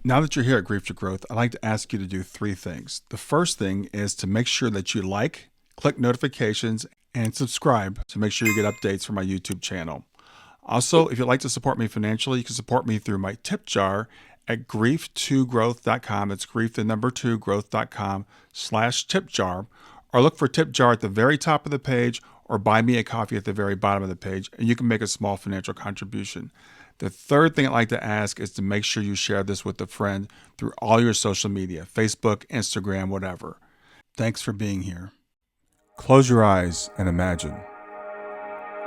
Now that you're here at Grief to Growth, I'd like to ask you to do three things. The first thing is to make sure that you like, click notifications, and subscribe to make sure you get updates from my YouTube channel. Also, if you'd like to support me financially, you can support me through my tip jar at grief2growth.com. It's grief, the number 2, growth.com/tip jar. Or look for tip jar at the very top of the page or buy me a coffee at the very bottom of the page, and you can make a small financial contribution. The third thing I'd like to ask is to make sure you share this with a friend through all your social media, Facebook, Instagram, whatever. Thanks for being here. Close your eyes and imagine.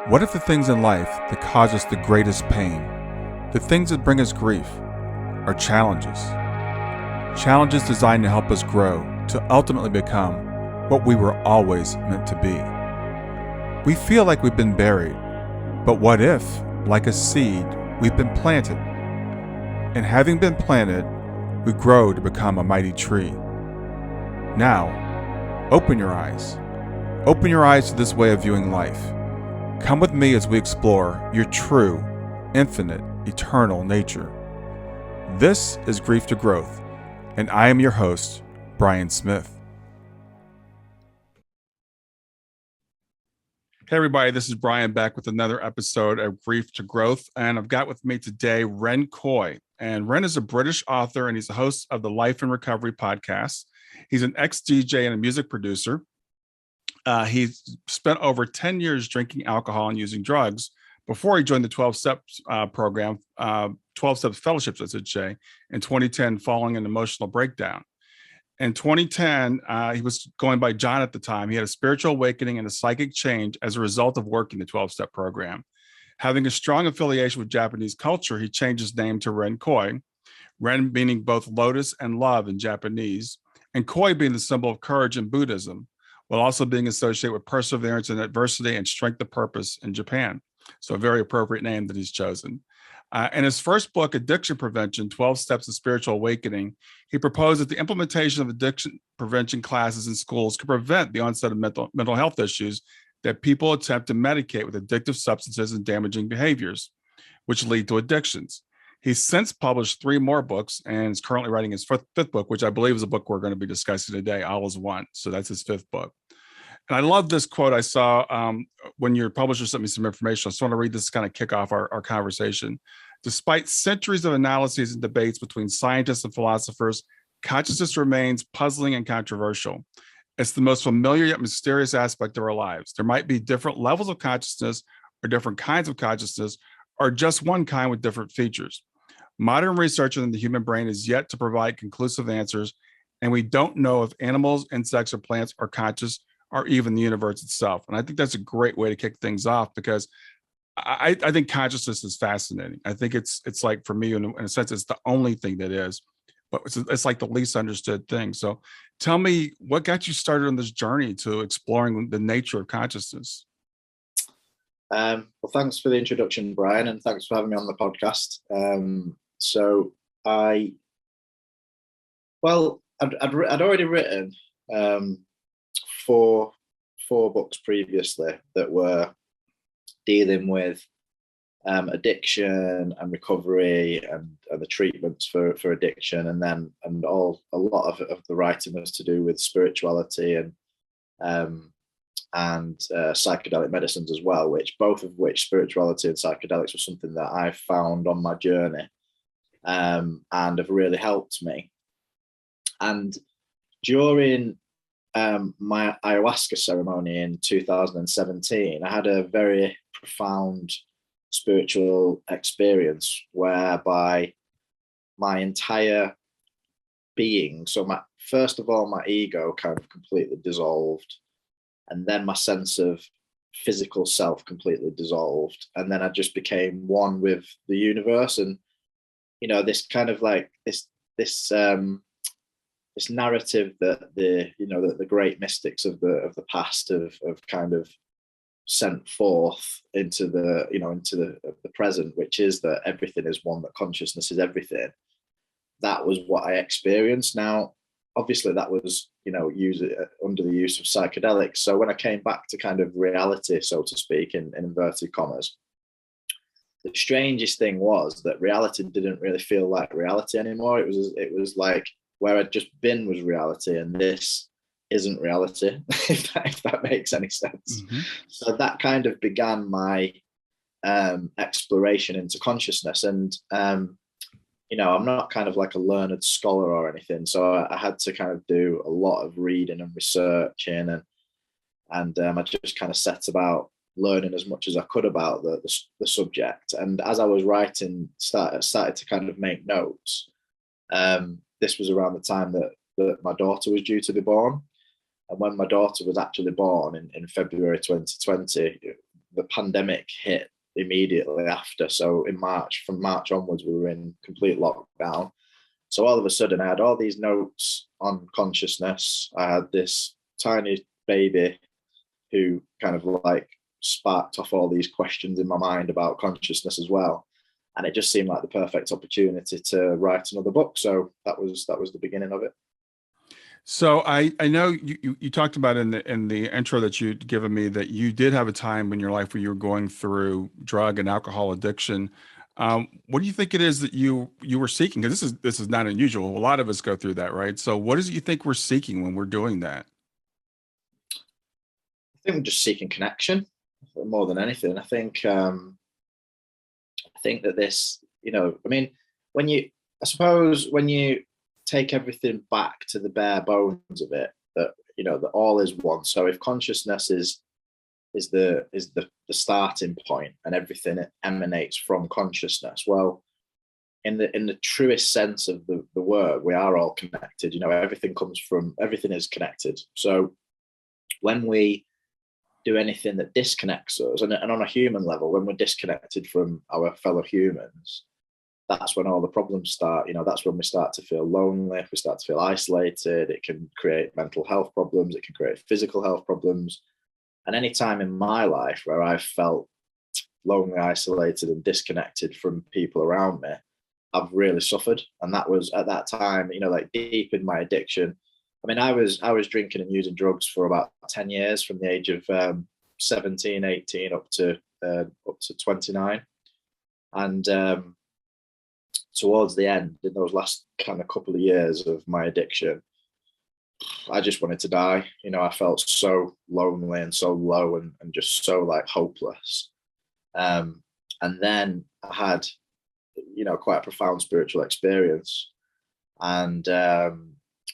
What if the things in life that cause us the greatest pain, the things that bring us grief, are challenges? Challenges designed to help us grow, to ultimately become what we were always meant to be. We feel like we've been buried, but what if, like a seed, we've been planted? And having been planted, we grow to become a mighty tree. Now, open your eyes. Open your eyes to this way of viewing life. Come with me as we explore your true, infinite, eternal nature. This is Grief to Growth, and I am your host, Brian Smith. Hey everybody, this is Brian back with another episode of Grief to Growth, and I've got with me today Ren Koi. And Ren is a British author, and he's the host of the Life and Recovery podcast. He's an ex-DJ and a music producer. He's spent over 10 years drinking alcohol and using drugs before he joined the 12 Steps program, 12 Steps Fellowships, I should say, in 2010 following an emotional breakdown. In 2010, he was going by John at the time. He had a spiritual awakening and a psychic change as a result of working the 12-step program. Having a strong affiliation with Japanese culture, he changed his name to Ren Koi, Ren meaning both lotus and love in Japanese, and Koi being the symbol of courage in Buddhism, while also being associated with perseverance in adversity and strength of purpose in Japan. So a very appropriate name that he's chosen. In his first book, Addiction Prevention, 12 Steps of Spiritual Awakening, he proposed that the implementation of addiction prevention classes in schools could prevent the onset of mental health issues that people attempt to medicate with addictive substances and damaging behaviors, which lead to addictions. He's since published 3 more books and is currently writing his fifth book, which I believe is a book we're going to be discussing today, All is One. So that's his 5th book. And I love this quote I saw when your publisher sent me some information. I just want to read this to kind of kick off our conversation. Despite centuries of analyses and debates between scientists and philosophers, consciousness remains puzzling and controversial. It's the most familiar yet mysterious aspect of our lives. There might be different levels of consciousness or different kinds of consciousness, or just one kind with different features. Modern research in the human brain is yet to provide conclusive answers, and we don't know if animals, insects, or plants are conscious, or even the universe itself. And I think that's a great way to kick things off, because I think consciousness is fascinating. I think it's like, for me, in a sense, it's the only thing that is, but it's like the least understood thing. So tell me, what got you started on this journey to exploring the nature of consciousness? Well, thanks for the introduction, Brian, and thanks for having me on the podcast. I'd already written 4 books previously that were dealing with addiction and recovery and the treatments for addiction, and a lot of the writing was to do with spirituality and psychedelic medicines as well, both of which spirituality and psychedelics was something that I found on my journey and have really helped me. And during my ayahuasca ceremony in 2017, I had a very profound spiritual experience whereby my entire being, first of all, my ego kind of completely dissolved, and then my sense of physical self completely dissolved, and then I just became one with the universe. And this kind of like this narrative that the great mystics of the past have kind of sent forth into the present, which is that everything is one, that consciousness is everything. That was what I experienced. Now, obviously, that was under the use of psychedelics. So when I came back to kind of reality, so to speak, in inverted commas, the strangest thing was that reality didn't really feel like reality anymore. It was like where I'd just been was reality, and this isn't reality, if that makes any sense. Mm-hmm. So that kind of began my exploration into consciousness. And I'm not kind of like a learned scholar or anything, so I had to kind of do a lot of reading and researching, and I just kind of set about learning as much as I could about the subject. And as I was writing, started to kind of make notes. This was around the time that my daughter was due to be born. And when my daughter was actually born in February 2020, the pandemic hit immediately after. So from March onwards, we were in complete lockdown. So all of a sudden, I had all these notes on consciousness. I had this tiny baby who kind of like sparked off all these questions in my mind about consciousness as well. And it just seemed like the perfect opportunity to write another book. So that was the beginning of it. So I know you talked about in the intro that you'd given me that you did have a time in your life where you were going through drug and alcohol addiction. What do you think it is that you were seeking? Because this is not unusual. A lot of us go through that, right? So what is it you think we're seeking when we're doing that? I think we're just seeking connection more than anything. I think that this, I suppose when you take everything back to the bare bones of it, that all is one. So if consciousness is the starting point and everything emanates from consciousness, well, in the truest sense of the word, we are all connected. Everything is connected. So when we do anything that disconnects us, and on a human level, when we're disconnected from our fellow humans, that's when all the problems start. That's when we start to feel lonely, we start to feel isolated. It can create mental health problems, it can create physical health problems. And any time in my life where I've felt lonely, isolated, and disconnected from people around me, I've really suffered. And that was at that time, like deep in my addiction. I mean, I was drinking and using drugs for about 10 years, from the age of 17, 18 up to 29. And towards the end, in those last kind of couple of years of my addiction, I just wanted to die. I felt so lonely and so low and just so like hopeless. And then I had, quite a profound spiritual experience. And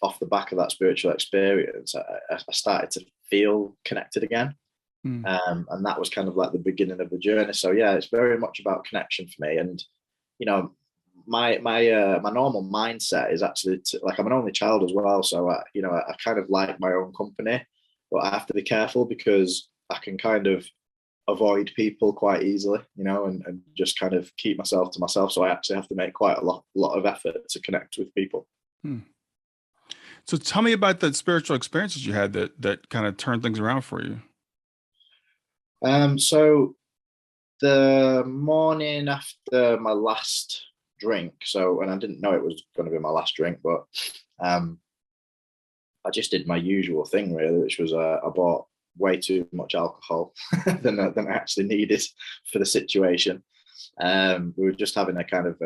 off the back of that spiritual experience, I started to feel connected again. And that was kind of like the beginning of the journey. So yeah, it's very much about connection for me. And, my normal mindset is actually like, I'm an only child as well, so I kind of like my own company, but I have to be careful because I can kind of avoid people quite easily, and just kind of keep myself to myself. So I actually have to make quite a lot of effort to connect with people. So tell me about the spiritual experiences you had that kind of turned things around for you. So the morning after my last drink, and I didn't know it was going to be my last drink, but I just did my usual thing really, which was I bought way too much alcohol than I actually needed for the situation. We were just having a kind of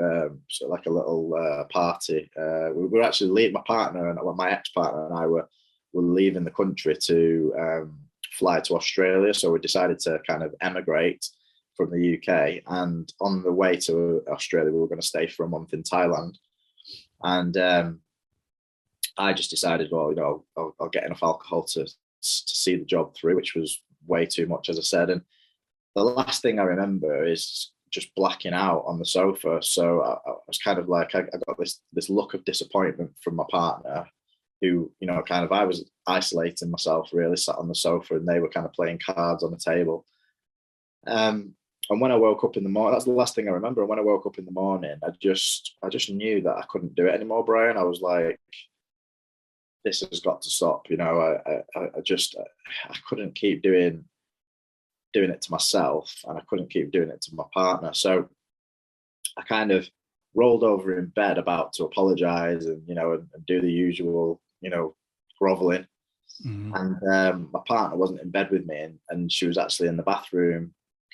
sort of like a little party. We were actually my partner and my ex-partner and I were leaving the country to fly to Australia, so we decided to kind of emigrate from the UK, and on the way to Australia we were going to stay for a month in Thailand. And I just decided, well, I'll get enough alcohol to see the job through, which was way too much, as I said. And the last thing I remember is just blacking out on the sofa. So I was kind of like, I got this look of disappointment from my partner, who, kind of, I was isolating myself, really sat on the sofa, and they were kind of playing cards on the table. And when I woke up in the morning, that's the last thing I remember. And when I woke up in the morning, I just knew that I couldn't do it anymore, Brian. I was like, this has got to stop. I couldn't keep doing it to myself, and I couldn't keep doing it to my partner. So I kind of rolled over in bed about to apologize and do the usual, groveling. And my partner wasn't in bed with me, and she was actually in the bathroom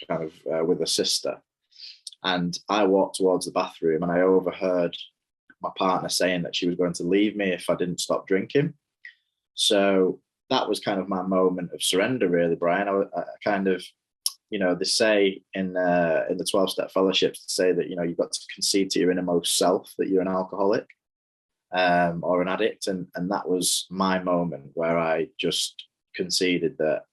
kind of with her sister. And I walked towards the bathroom and I overheard my partner saying that she was going to leave me if I didn't stop drinking. So that was kind of my moment of surrender, really, Brian. I kind of, they say in the 12-step fellowships, to say that, you've got to concede to your innermost self that you're an alcoholic or an addict. And that was my moment where I just conceded that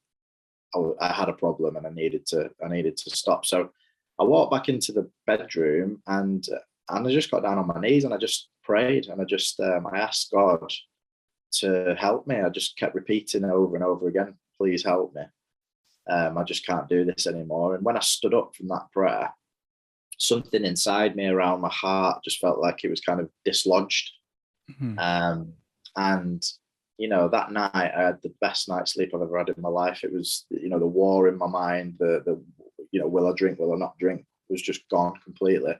I had a problem and I needed to stop. So I walked back into the bedroom and I just got down on my knees and I just prayed and I asked God to help me. I just kept repeating over and over again, please help me. I just can't do this anymore. And when I stood up from that prayer, something inside me around my heart just felt like it was kind of dislodged. And that night I had the best night's sleep I've ever had in my life. It was, the war in my mind, the will I drink, will I not drink, was just gone completely.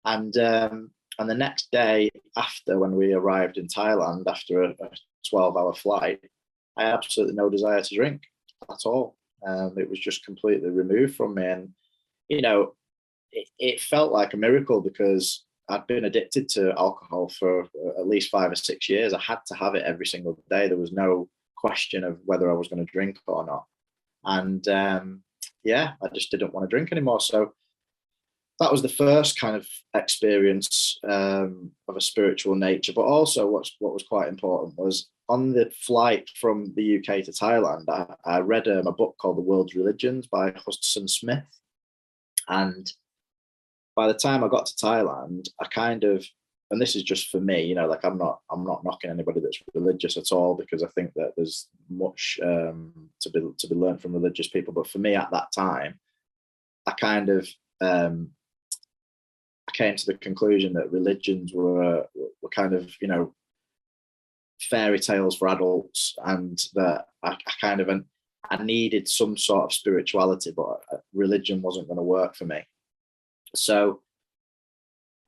And the next day after, when we arrived in Thailand after a 12-hour flight, I had absolutely no desire to drink at all. It was just completely removed from me. And, it felt like a miracle because I'd been addicted to alcohol for at least 5 or 6 years. I had to have it every single day. There was no question of whether I was going to drink or not. And I just didn't want to drink anymore. So that was the first kind of experience of a spiritual nature. But also what was quite important was on the flight from the UK to Thailand, I read a book called The World's Religions by Huston Smith. And by the time I got to Thailand, I kind of, and this is just for me, I'm not knocking anybody that's religious at all, because I think that there's much to be learned from religious people. But for me at that time, I kind of I came to the conclusion that religions were kind of, fairy tales for adults, and that I needed some sort of spirituality, but religion wasn't going to work for me. So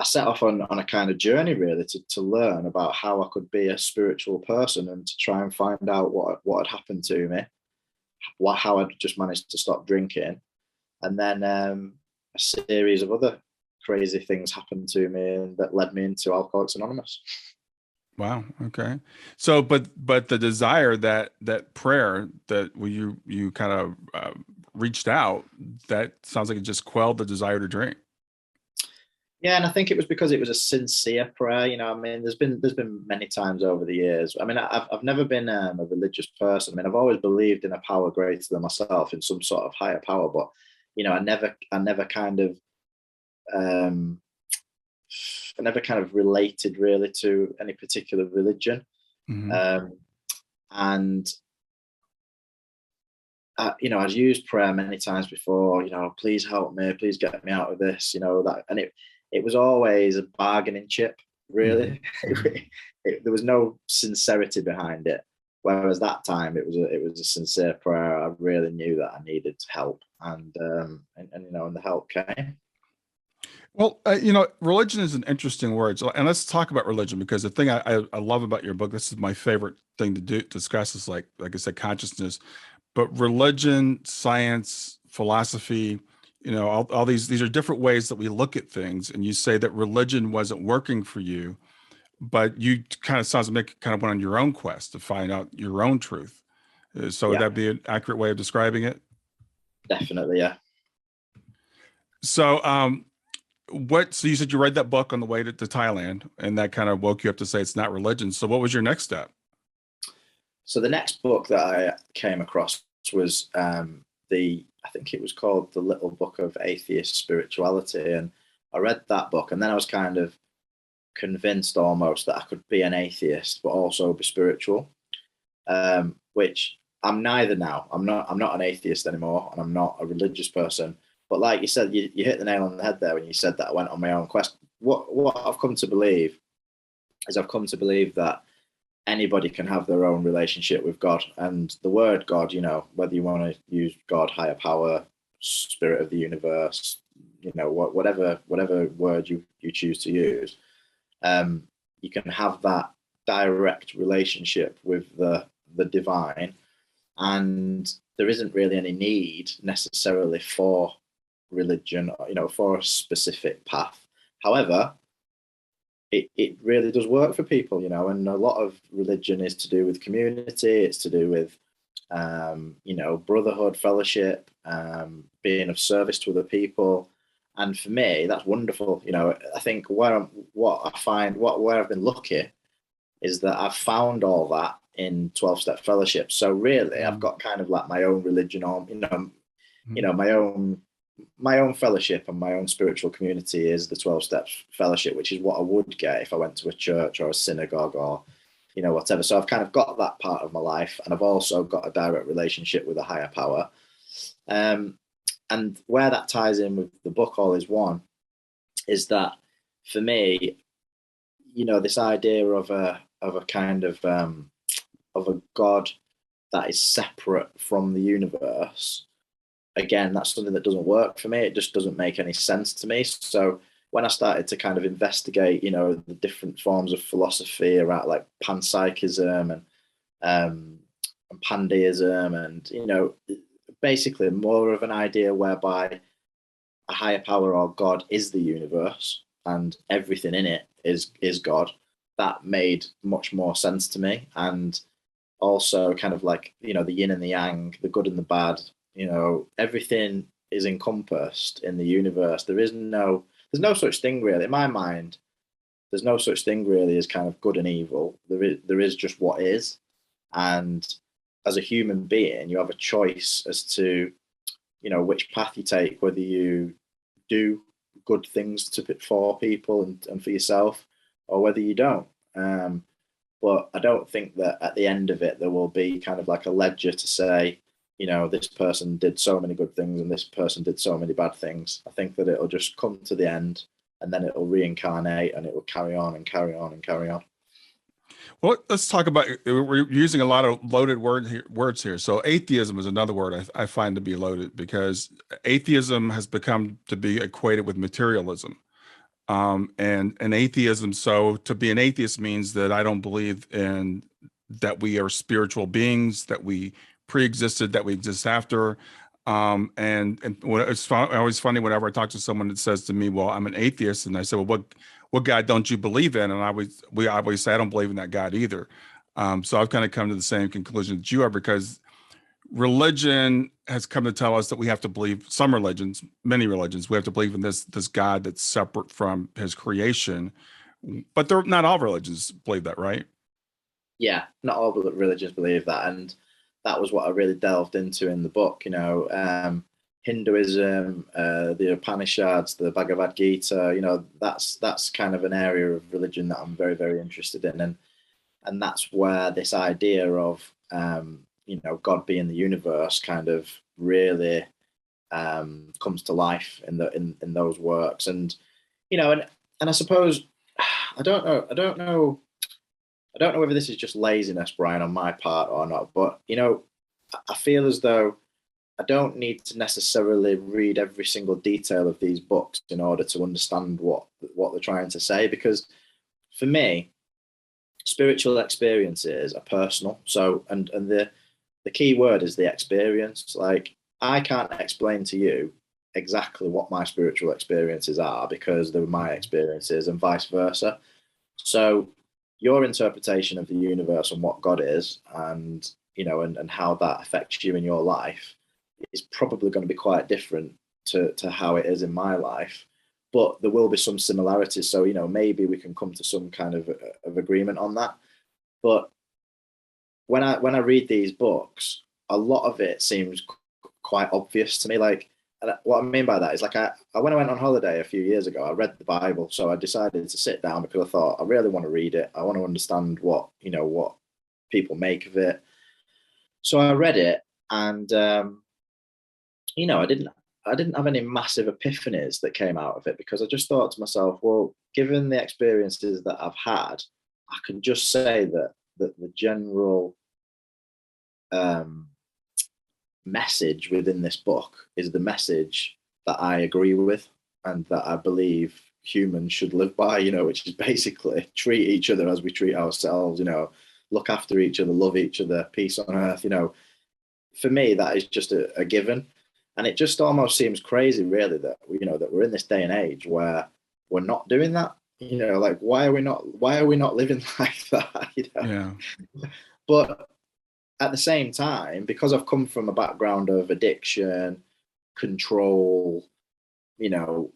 I set off on a kind of journey, really, to learn about how I could be a spiritual person and to try and find out what had happened to me, how I'd just managed to stop drinking. And then a series of other crazy things happened to me, and that led me into Alcoholics Anonymous. Wow. Okay. So, but the desire, that prayer that you kind of reached out, that sounds like it just quelled the desire to drink. Yeah, and I think it was because it was a sincere prayer. There's been many times over the years. I've never been a religious person. I've always believed in a power greater than myself, in some sort of higher power. But I never kind of related really to any particular religion. Mm-hmm. I've used prayer many times before. Please help me, please get me out of this. And it was always a bargaining chip, really. Mm-hmm. There was no sincerity behind it. Whereas that time it was a sincere prayer. I really knew that I needed help, and the help came. Well, religion is an interesting word. And let's talk about religion, because the thing I love about your book, this is my favorite thing to discuss, is like I said, consciousness. But religion, science, philosophy, all these are different ways that we look at things. And you say that religion wasn't working for you, but you kind of sounds like kind of went on your own quest to find out your own truth. So would that be an accurate way of describing it? Definitely, yeah. So, so you said you read that book on the way to Thailand, and that kind of woke you up to say it's not religion. So what was your next step? So the next book that I came across was I think it was called The Little Book of Atheist Spirituality. And I read that book, and then I was kind of convinced almost that I could be an atheist, but also be spiritual, which I'm neither now. I'm not an atheist anymore, and I'm not a religious person. But like you said, you hit the nail on the head there when you said that I went on my own quest. What I've come to believe is that anybody can have their own relationship with God. And the word God, whether you want to use God, higher power, spirit of the universe, whatever word you choose to use, you can have that direct relationship with the divine. And there isn't really any need necessarily for religion, for a specific path. However, it really does work for people, and a lot of religion is to do with community. It's to do with, brotherhood, fellowship, being of service to other people. And for me, that's wonderful. I think where I've been lucky is that I've found all that in 12-step fellowship. So really, I've got kind of like my own religion on, my own fellowship and my own spiritual community is the 12-step fellowship, which is what I would get if I went to a church or a synagogue or, whatever. So I've kind of got that part of my life, and I've also got a direct relationship with a higher power. And where that ties in with the book All Is One is that for me, this idea of a kind of a God that is separate from the universe, again, that's something that doesn't work for me. It just doesn't make any sense to me. So when I started to kind of investigate, the different forms of philosophy around like panpsychism and pandeism, and basically more of an idea whereby a higher power or God is the universe and everything in it is God, that made much more sense to me. And also kind of like, the yin and the yang, the good and the bad, everything is encompassed in the universe. There's no such thing really, in my mind. There's no such thing really as kind of good and evil. There is just what is. And as a human being, you have a choice as to, which path you take, whether you do good things for people and for yourself, or whether you don't. But I don't think that at the end of it, there will be kind of like a ledger to say, this person did so many good things and this person did so many bad things. I think that it'll just come to the end, and then it'll reincarnate and it will carry on and carry on and carry on. Well, let's talk about, we're using a lot of loaded words here. So atheism is another word I find to be loaded, because atheism has become to be equated with materialism. And atheism, so to be an atheist means that I don't believe in that we are spiritual beings, that we pre-existed, that we exist after. And it's always funny whenever I talk to someone that says to me, well, I'm an atheist. And I say, well, what God don't you believe in? And we always say, I don't believe in that God either. So I've kind of come to the same conclusion that you are, because religion has come to tell us that we have to believe, some religions, many religions, we have to believe in this God that's separate from his creation. But not all religions believe that, right? Yeah, not all religions believe that. And that was what I really delved into in the book, Hinduism, the Upanishads, the Bhagavad Gita, that's kind of an area of religion that I'm very, very interested in. And that's where this idea of, God being the universe kind of really comes to life in those works. And, and I suppose, I don't know whether this is just laziness, Brian, on my part or not, but, I feel as though I don't need to necessarily read every single detail of these books in order to understand what they're trying to say, because for me, spiritual experiences are personal. So, and the key word is the experience. Like, I can't explain to you exactly what my spiritual experiences are because they were my experiences, and vice versa. So your interpretation of the universe and what God is, and and how that affects you in your life, is probably going to be quite different to how it is in my life. But there will be some similarities. So, maybe we can come to some kind of agreement on that. But when I read these books, a lot of it seems quite obvious to me. Like, what I mean by that is, like, when I went on holiday a few years ago, I read the Bible. So I decided to sit down because I thought, I really want to read it. I want to understand what people make of it. So I read it, and I didn't have any massive epiphanies that came out of it, because I just thought to myself, well, given the experiences that I've had, I can just say that the general message within this book is the message that I agree with and that I believe humans should live by, which is basically treat each other as we treat ourselves, look after each other, love each other, peace on earth. For me, that is just a given. And it just almost seems crazy, really, that that we're in this day and age where we're not doing that. Like, why are we not living like that? Yeah. But at the same time, because I've come from a background of addiction, control,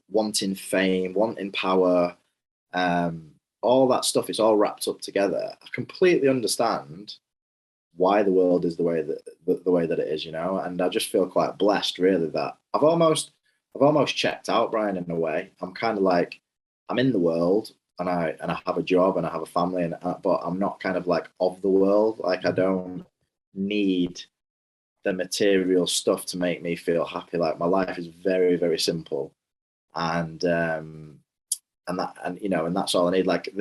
wanting fame, wanting power, all that stuff, it's all wrapped up together. I completely understand why the world is the way that it is, and I just feel quite blessed, really, that I've almost checked out, Brian, in a way. I'm kind of like, I'm in the world, and I have a job and I have a family, but I'm not kind of like of the world. Like, I don't need the material stuff to make me feel happy. Like, my life is very, very simple, and that's all I need. Like,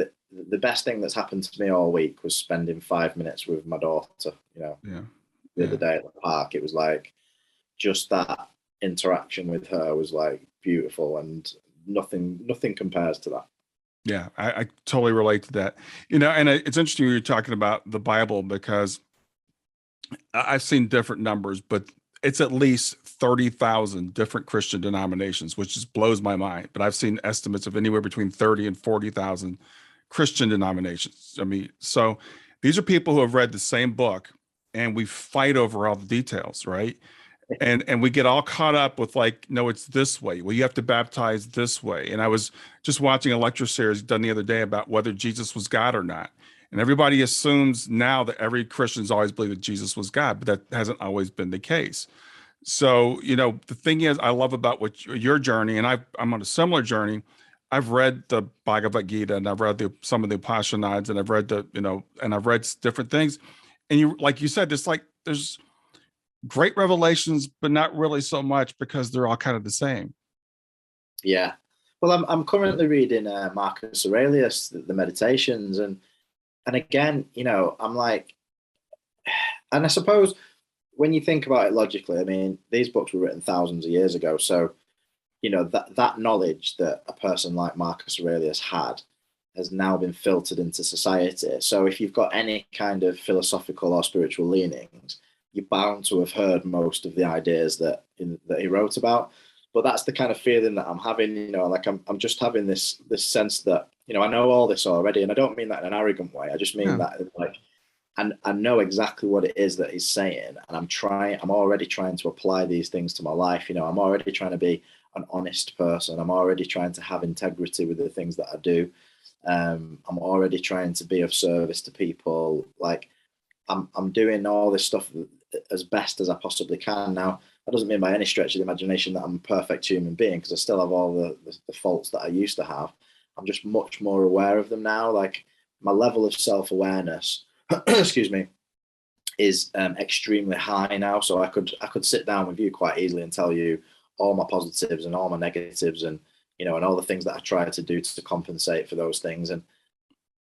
the best thing that's happened to me all week was spending 5 minutes with my daughter. The other day at the park, it was like, just that interaction with her was like beautiful, and nothing compares to that. Yeah, I totally relate to that. And it's interesting you're talking about the Bible, because I've seen different numbers, but it's at least 30,000 different Christian denominations, which just blows my mind. But I've seen estimates of anywhere between 30 and 40,000 Christian denominations. I mean, so these are people who have read the same book, and we fight over all the details, right? And we get all caught up with, like, no, it's this way. Well, you have to baptize this way. And I was just watching a lecture series done the other day about whether Jesus was God or not. And everybody assumes now that every Christian's always believed that Jesus was God, but that hasn't always been the case. So, the thing is, I love about your journey, and I'm on a similar journey. I've read the Bhagavad Gita, and I've read some of the Upanishads, and I've read and I've read different things. And like you said, there's great revelations, but not really so much, because they're all kind of the same. Yeah. Well, I'm currently reading Marcus Aurelius, the Meditations, and again, I'm like, and I suppose when you think about it logically, I mean, these books were written thousands of years ago, so that knowledge that a person like Marcus Aurelius had has now been filtered into society. So if you've got any kind of philosophical or spiritual leanings, you're bound to have heard most of the ideas that he wrote about. But that's the kind of feeling that I'm having, like I'm just having this sense that, I know all this already. And I don't mean that in an arrogant way. I just mean that, like, and I know exactly what it is that he's saying. And I'm already trying to apply these things to my life. I'm already trying to be an honest person. I'm already trying to have integrity with the things that I do. I'm already trying to be of service to people. Like, I'm doing all this stuff as best as I possibly can. Now, that doesn't mean by any stretch of the imagination that I'm a perfect human being, because I still have all the faults that I used to have. I'm just much more aware of them now. Like, my level of self-awareness, excuse me, is extremely high now. So I could sit down with you quite easily and tell you all my positives and all my negatives, and and all the things that I try to do to compensate for those things. And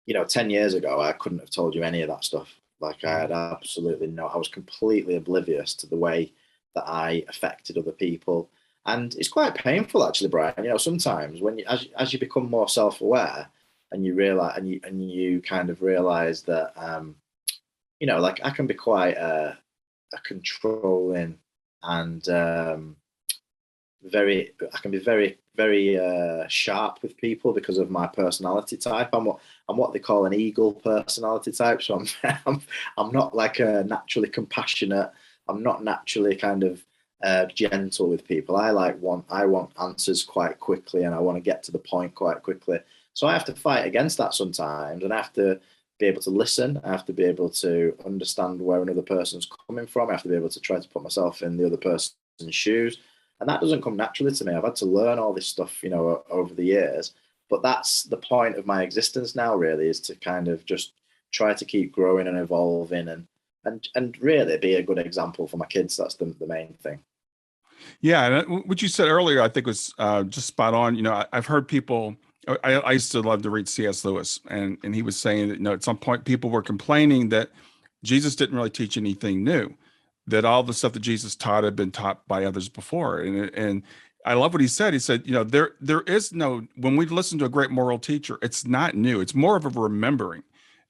10 years ago, I couldn't have told you any of that stuff. Like, I had absolutely I was completely oblivious to the way that I affected other people. And it's quite painful, actually, Brian. Sometimes when as you become more self-aware, and you realize, and you kind of realize that, like, I can be quite a controlling and I can be very, very sharp with people because of my personality type. I'm what they call an eagle personality type. So I'm not like a naturally compassionate. I'm not naturally kind of gentle with people. I want answers quite quickly, and I want to get to the point quite quickly. So I have to fight against that sometimes, and I have to be able to listen. I have to be able to understand where another person's coming from. I have to be able to try to put myself in the other person's shoes. And that doesn't come naturally to me. I've had to learn all this stuff, over the years. But that's the point of my existence now, really, is to kind of just try to keep growing and evolving, and really be a good example for my kids. That's the main thing. Yeah, and what you said earlier, I think, was just spot on. I've heard people. I used to love to read C.S. Lewis, and he was saying that at some point people were complaining that Jesus didn't really teach anything new, that all the stuff that Jesus taught had been taught by others before. And I love what he said. He said, there is no, when we listen to a great moral teacher, it's not new. It's more of a remembering.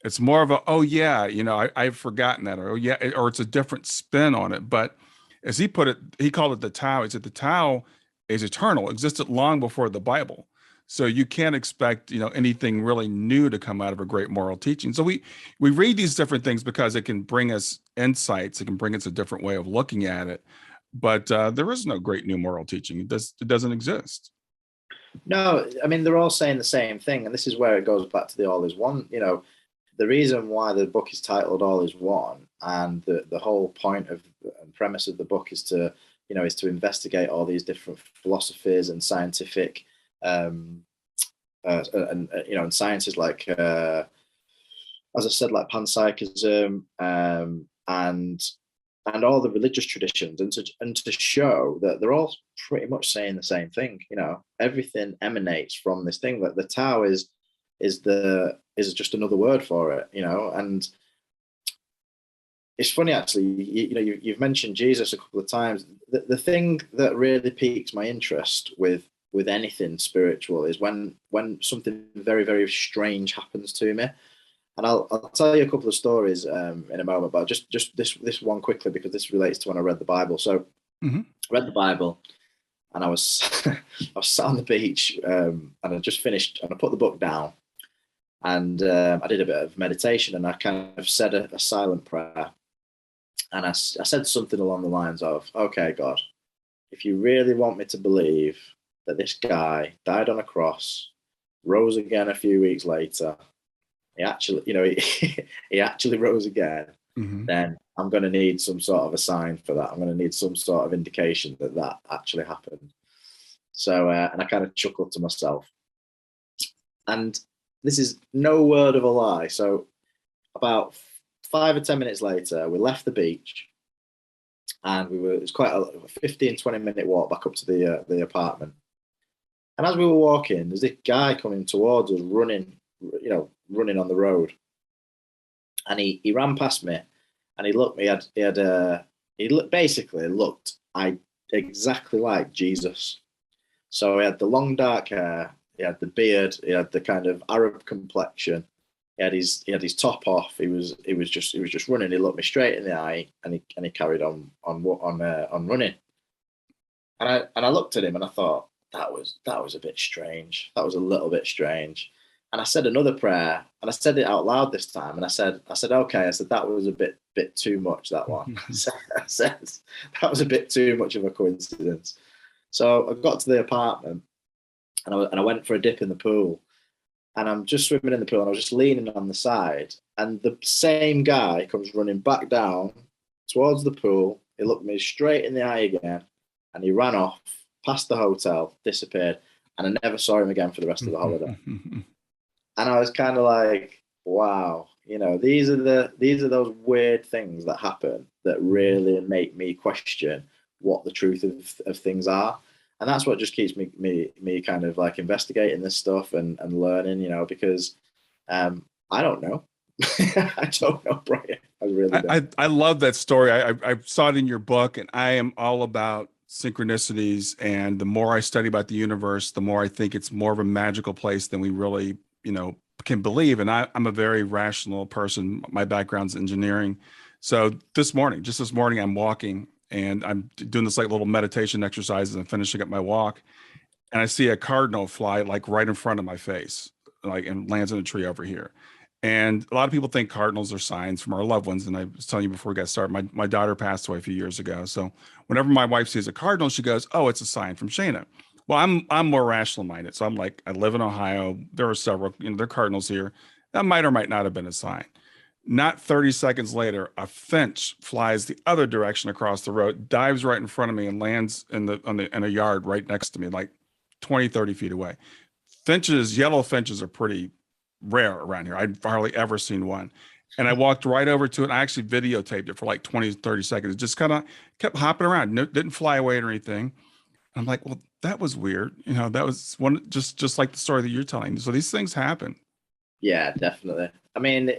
It's more of a, oh yeah, I've forgotten that, or oh yeah, or it's a different spin on it. But As he put it, he called it the Tao. He said the Tao is eternal, existed long before the Bible. So you can't expect, anything really new to come out of a great moral teaching. So we read these different things because it can bring us insights. It can bring us a different way of looking at it. But there is no great new moral teaching. It doesn't exist. No, I mean, they're all saying the same thing. And this is where it goes back to the all is one. The reason why the book is titled All is One, and the whole point of and premise of the book is to investigate all these different philosophies and scientific and sciences like as I said, like panpsychism, and all the religious traditions, and to show that they're all pretty much saying the same thing. Everything emanates from this thing. That the Tao is just another word for it. And it's funny actually. You've mentioned Jesus a couple of times. The thing that really piques my interest with anything spiritual is when something very, very strange happens to me. And I'll tell you a couple of stories in a moment, but just this one quickly, because this relates to when I read the Bible. So I read the Bible, and I was I was sat on the beach, and I just finished, and I put the book down, and I did a bit of meditation, and I kind of said a silent prayer, and I said something along the lines of, "Okay, God, if you really want me to believe that this guy died on a cross, rose again a few weeks later, he actually, he actually rose again, then I'm going to need some sort of a sign for that. I'm going to need some sort of indication that actually happened." So, and I kind of chuckled to myself. And this is no word of a lie. So about 5 or 10 minutes later, we left the beach, and it was quite a 15, 20-minute walk back up to the apartment. And as we were walking, there's this guy coming towards us, running on the road, and he ran past me, and he looked basically looked exactly like Jesus. So he had the long dark hair, he had the beard, he had the kind of Arab complexion, he had his top off. He was just running. He looked me straight in the eye, and he carried on running. And I looked at him, and I thought, that was a bit strange. That was a little bit strange. And I said another prayer, and I said it out loud this time. And I said, okay. I said, that was a bit too much, that one. I said that was a bit too much of a coincidence. So I got to the apartment, and I went for a dip in the pool. And I'm just swimming in the pool, and I was just leaning on the side. And the same guy comes running back down towards the pool. He looked me straight in the eye again, and he ran off past the hotel, disappeared. And I never saw him again for the rest of the holiday. And I was kind of like, wow, these are those weird things that happen that really make me question what the truth of things are. And that's what just keeps me kind of like investigating this stuff and learning, because I don't know. I don't know, Brian. I really don't. I love that story. I saw it in your book, and I am all about synchronicities. And the more I study about the universe, the more I think it's more of a magical place than we really can believe. And I'm a very rational person. My background's engineering. So this morning, I'm walking, and I'm doing this like little meditation exercises and finishing up my walk. And I see a cardinal fly like right in front of my face, and lands in a tree over here. And a lot of people think cardinals are signs from our loved ones. And I was telling you before we got started, my daughter passed away a few years ago. So whenever my wife sees a cardinal, she goes, "Oh, it's a sign from Shayna." Well, I'm more rational minded. So I'm like, I live in Ohio. There are several, there are cardinals here. That might or might not have been a sign. Not 30 seconds later, a finch flies the other direction across the road, dives right in front of me, and lands in a yard right next to me, like 20, 30 feet away. Yellow finches are pretty rare around here. I've hardly ever seen one. And I walked right over to it. And I actually videotaped it for like 20, 30 seconds. It just kind of kept hopping around. Didn't fly away or anything. I'm like, well, that was weird. That was one, just like the story that you're telling. So these things happen. Yeah, definitely. I mean,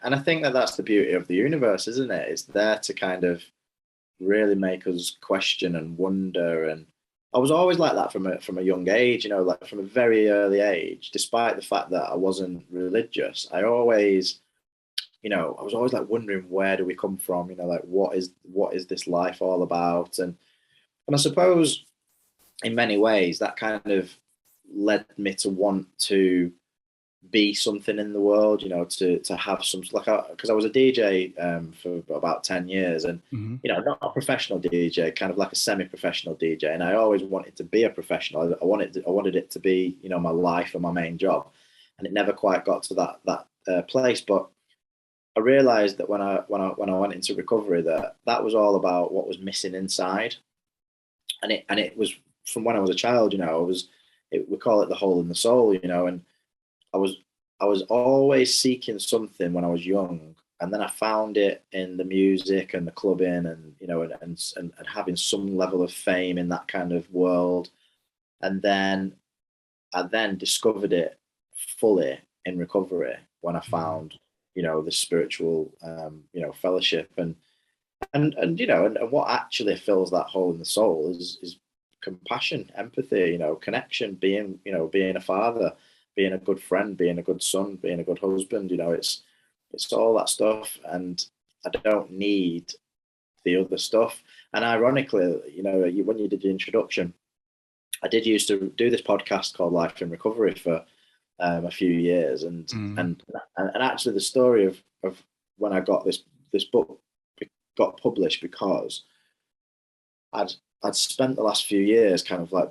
and I think that's the beauty of the universe, isn't it? It's there to kind of really make us question and wonder. And I was always like that from a young age, like from a very early age, despite the fact that I wasn't religious. I always, I was always like wondering, where do we come from? Like what is this life all about? And I suppose in many ways that kind of led me to want to be something in the world, to have some, like, because I was a DJ for about 10 years, and Mm-hmm. not a professional DJ, kind of like a semi-professional DJ, and I always wanted to be a professional. I wanted it to be, my life and my main job, and it never quite got to that place. But I realized that when I went into recovery, that was all about what was missing inside, and it was from when I was a child. We call it the hole in the soul, and I was I was always seeking something when I was young, and then I found it in the music and the clubbing, and and having some level of fame in that kind of world, and then I then discovered it fully in recovery when I Mm-hmm. found the spiritual fellowship, and what actually fills that hole in the soul is compassion, empathy, connection, being a father, being a good friend, being a good son, being a good husband. It's all that stuff, and I don't need the other stuff. And ironically, when you did the introduction, I did used to do this podcast called Life in Recovery for a few years, and Mm-hmm. and actually the story of when I got this book got published, because I'd I'd spent the last few years kind of like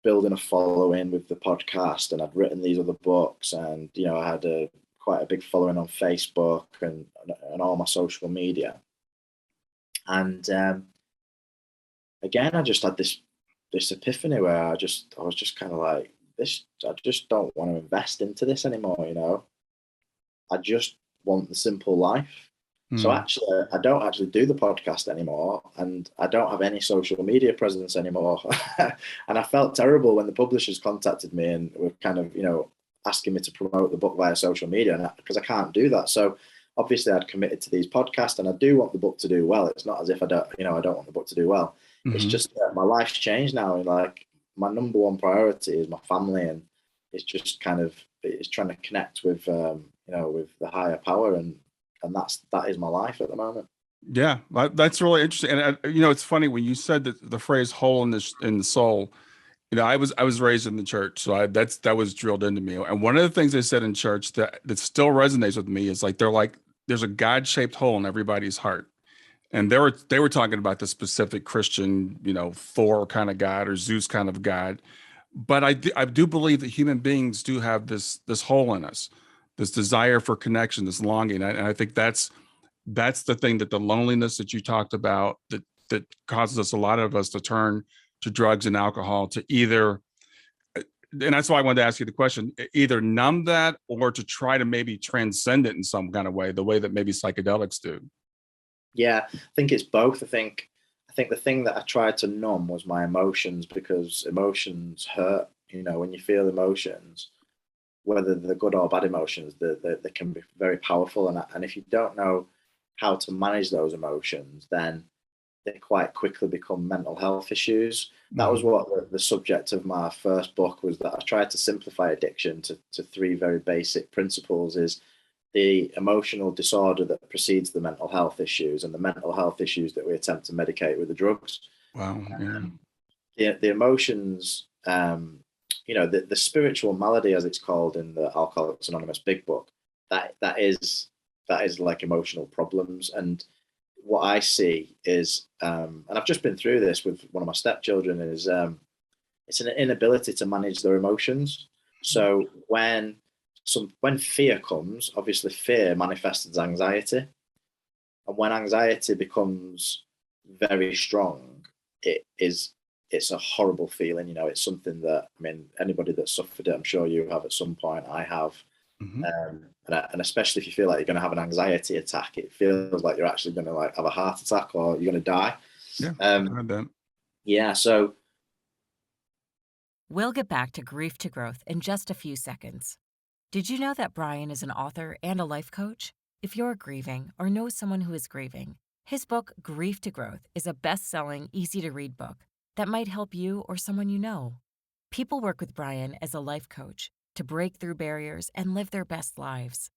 building a following with the podcast, and I'd written these other books, and I had quite a big following on Facebook and all my social media, and again I just had this epiphany where I was just kind of like, this, I just don't want to invest into this anymore. I just want the simple life. So Mm-hmm. actually, I don't actually do the podcast anymore, and I don't have any social media presence anymore. And I felt terrible when the publishers contacted me and were kind of, asking me to promote the book via social media, and because I can't do that. So obviously, I'd committed to these podcasts, and I do want the book to do well. It's not as if I don't want the book to do well. It's Mm-hmm. just that my life's changed now, and like my number one priority is my family, and it's just kind of it's trying to connect with with the higher power, and that is my life at the moment. Yeah, that's really interesting. And it's funny when you said that the phrase "hole in the soul." I was raised in the church, so that was drilled into me. And one of the things they said in church that still resonates with me is like they're like there's a God-shaped hole in everybody's heart. And they were talking about the specific Christian, Thor kind of God or Zeus kind of God. But I do believe that human beings do have this hole in us, this desire for connection, this longing. And I think that's the thing, that the loneliness that you talked about, that causes a lot of us to turn to drugs and alcohol to either, and that's why I wanted to ask you the question, either numb that or to try to maybe transcend it in some kind of way, the way that maybe psychedelics do. Yeah, I think it's both. I think the thing that I tried to numb was my emotions, because emotions hurt. When you feel emotions, whether they're good or bad emotions, they can be very powerful. And if you don't know how to manage those emotions, then they quite quickly become mental health issues. That was Mm-hmm. what the subject of my first book was, that I tried to simplify addiction to three very basic principles: is the emotional disorder that precedes the mental health issues, and the mental health issues that we attempt to medicate with the drugs. Wow. Yeah. The emotions, the spiritual malady, as it's called in the Alcoholics Anonymous Big Book, that is like emotional problems. And what I see is, and I've just been through this with one of my stepchildren, is it's an inability to manage their emotions. So when fear comes, obviously fear manifests as anxiety, and when anxiety becomes very strong, it's a horrible feeling. It's something that, I mean, anybody that's suffered it, I'm sure you have at some point. I have. Mm-hmm. And especially if you feel like you're going to have an anxiety attack, it feels like you're actually going to like have a heart attack, or you're going to die. Yeah. I've Um, heard that. yeah. So We'll get back to grief to growth in just a few seconds. Did you know that Brian is an author and a life coach? If you're grieving or know someone who is grieving, his book, Grief to Growth, is a best-selling, easy-to-read book that might help you or someone you know. People work with Brian as a life coach to break through barriers and live their best lives.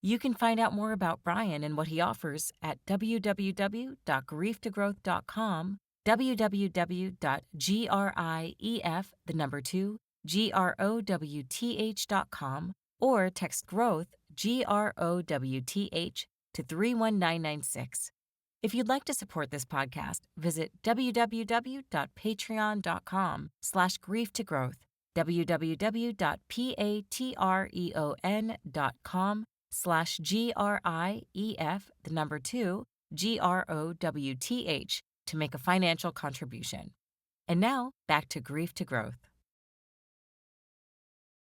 You can find out more about Brian and what he offers at www.grieftogrowth.com, www.grief2growth.com, or text growth GROWTH to 31996. If you'd like to support this podcast, visit www.patreon.com/grieftogrowth, www.patreon.com/GRIEF2GROWTH to make a financial contribution. And now back to Grief to Growth.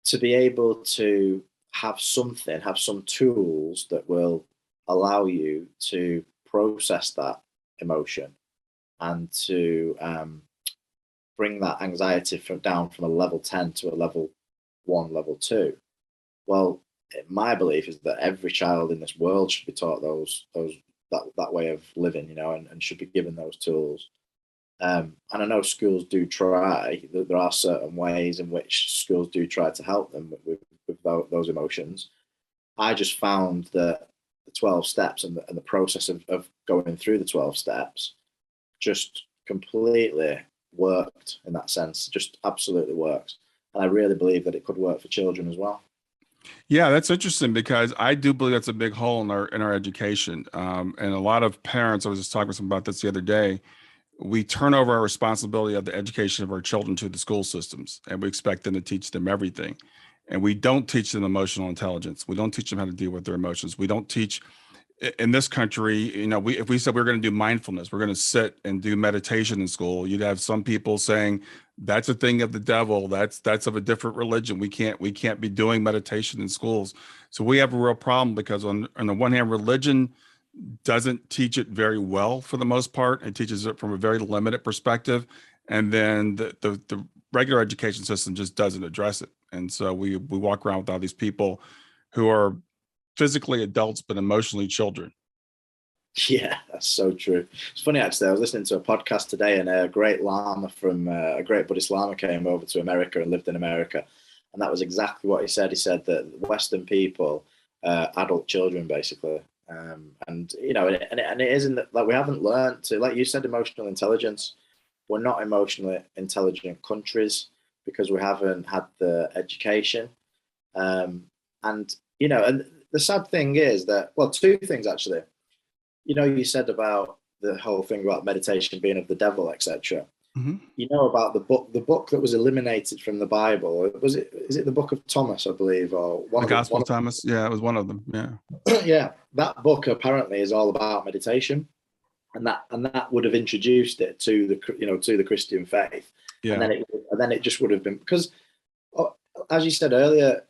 To be able to have some tools that will allow you to process that emotion and to bring that anxiety down from a level 10 to a level 1, level 2. Well, my belief is that every child in this world should be taught that way of living, and should be given those tools. And I know schools do try. There are certain ways in which schools do try to help them with those emotions. I just found that the 12 steps and the process of going through the 12 steps just completely worked in that sense, just absolutely works. And I really believe that it could work for children as well. Yeah, that's interesting, because I do believe that's a big hole in our education. And a lot of parents, I was just talking with them about this the other day, we turn over our responsibility of the education of our children to the school systems, and we expect them to teach them everything. And we don't teach them emotional intelligence. We don't teach them how to deal with their emotions. We don't teach in this country, if we said we're going to do mindfulness, we're going to sit and do meditation in school, you'd have some people saying that's a thing of the devil. That's of a different religion. We can't be doing meditation in schools. So we have a real problem, because on the one hand, religion doesn't teach it very well for the most part. It teaches it from a very limited perspective. And then the regular education system just doesn't address it. And so we walk around with all these people who are physically adults, but emotionally children. Yeah, that's so true. It's funny, actually. I was listening to a podcast today, and a great Buddhist Lama came over to America and lived in America. And that was exactly what he said. He said that Western people, adult children, basically. And it isn't that, like, we haven't learned to, like you said, emotional intelligence. We're not emotionally intelligent countries because we haven't had the education. And the sad thing is that, well, two things actually. You said about the whole thing about meditation being of the devil, etc. Mm-hmm. About the book that was eliminated from the Bible. Is it the Book of Thomas, I believe, or the Gospel of Thomas? Yeah, it was one of them. Yeah. Yeah, that book apparently is all about meditation, and that would have introduced it to the Christian faith. Yeah. And then it just would have been, because, as you said earlier,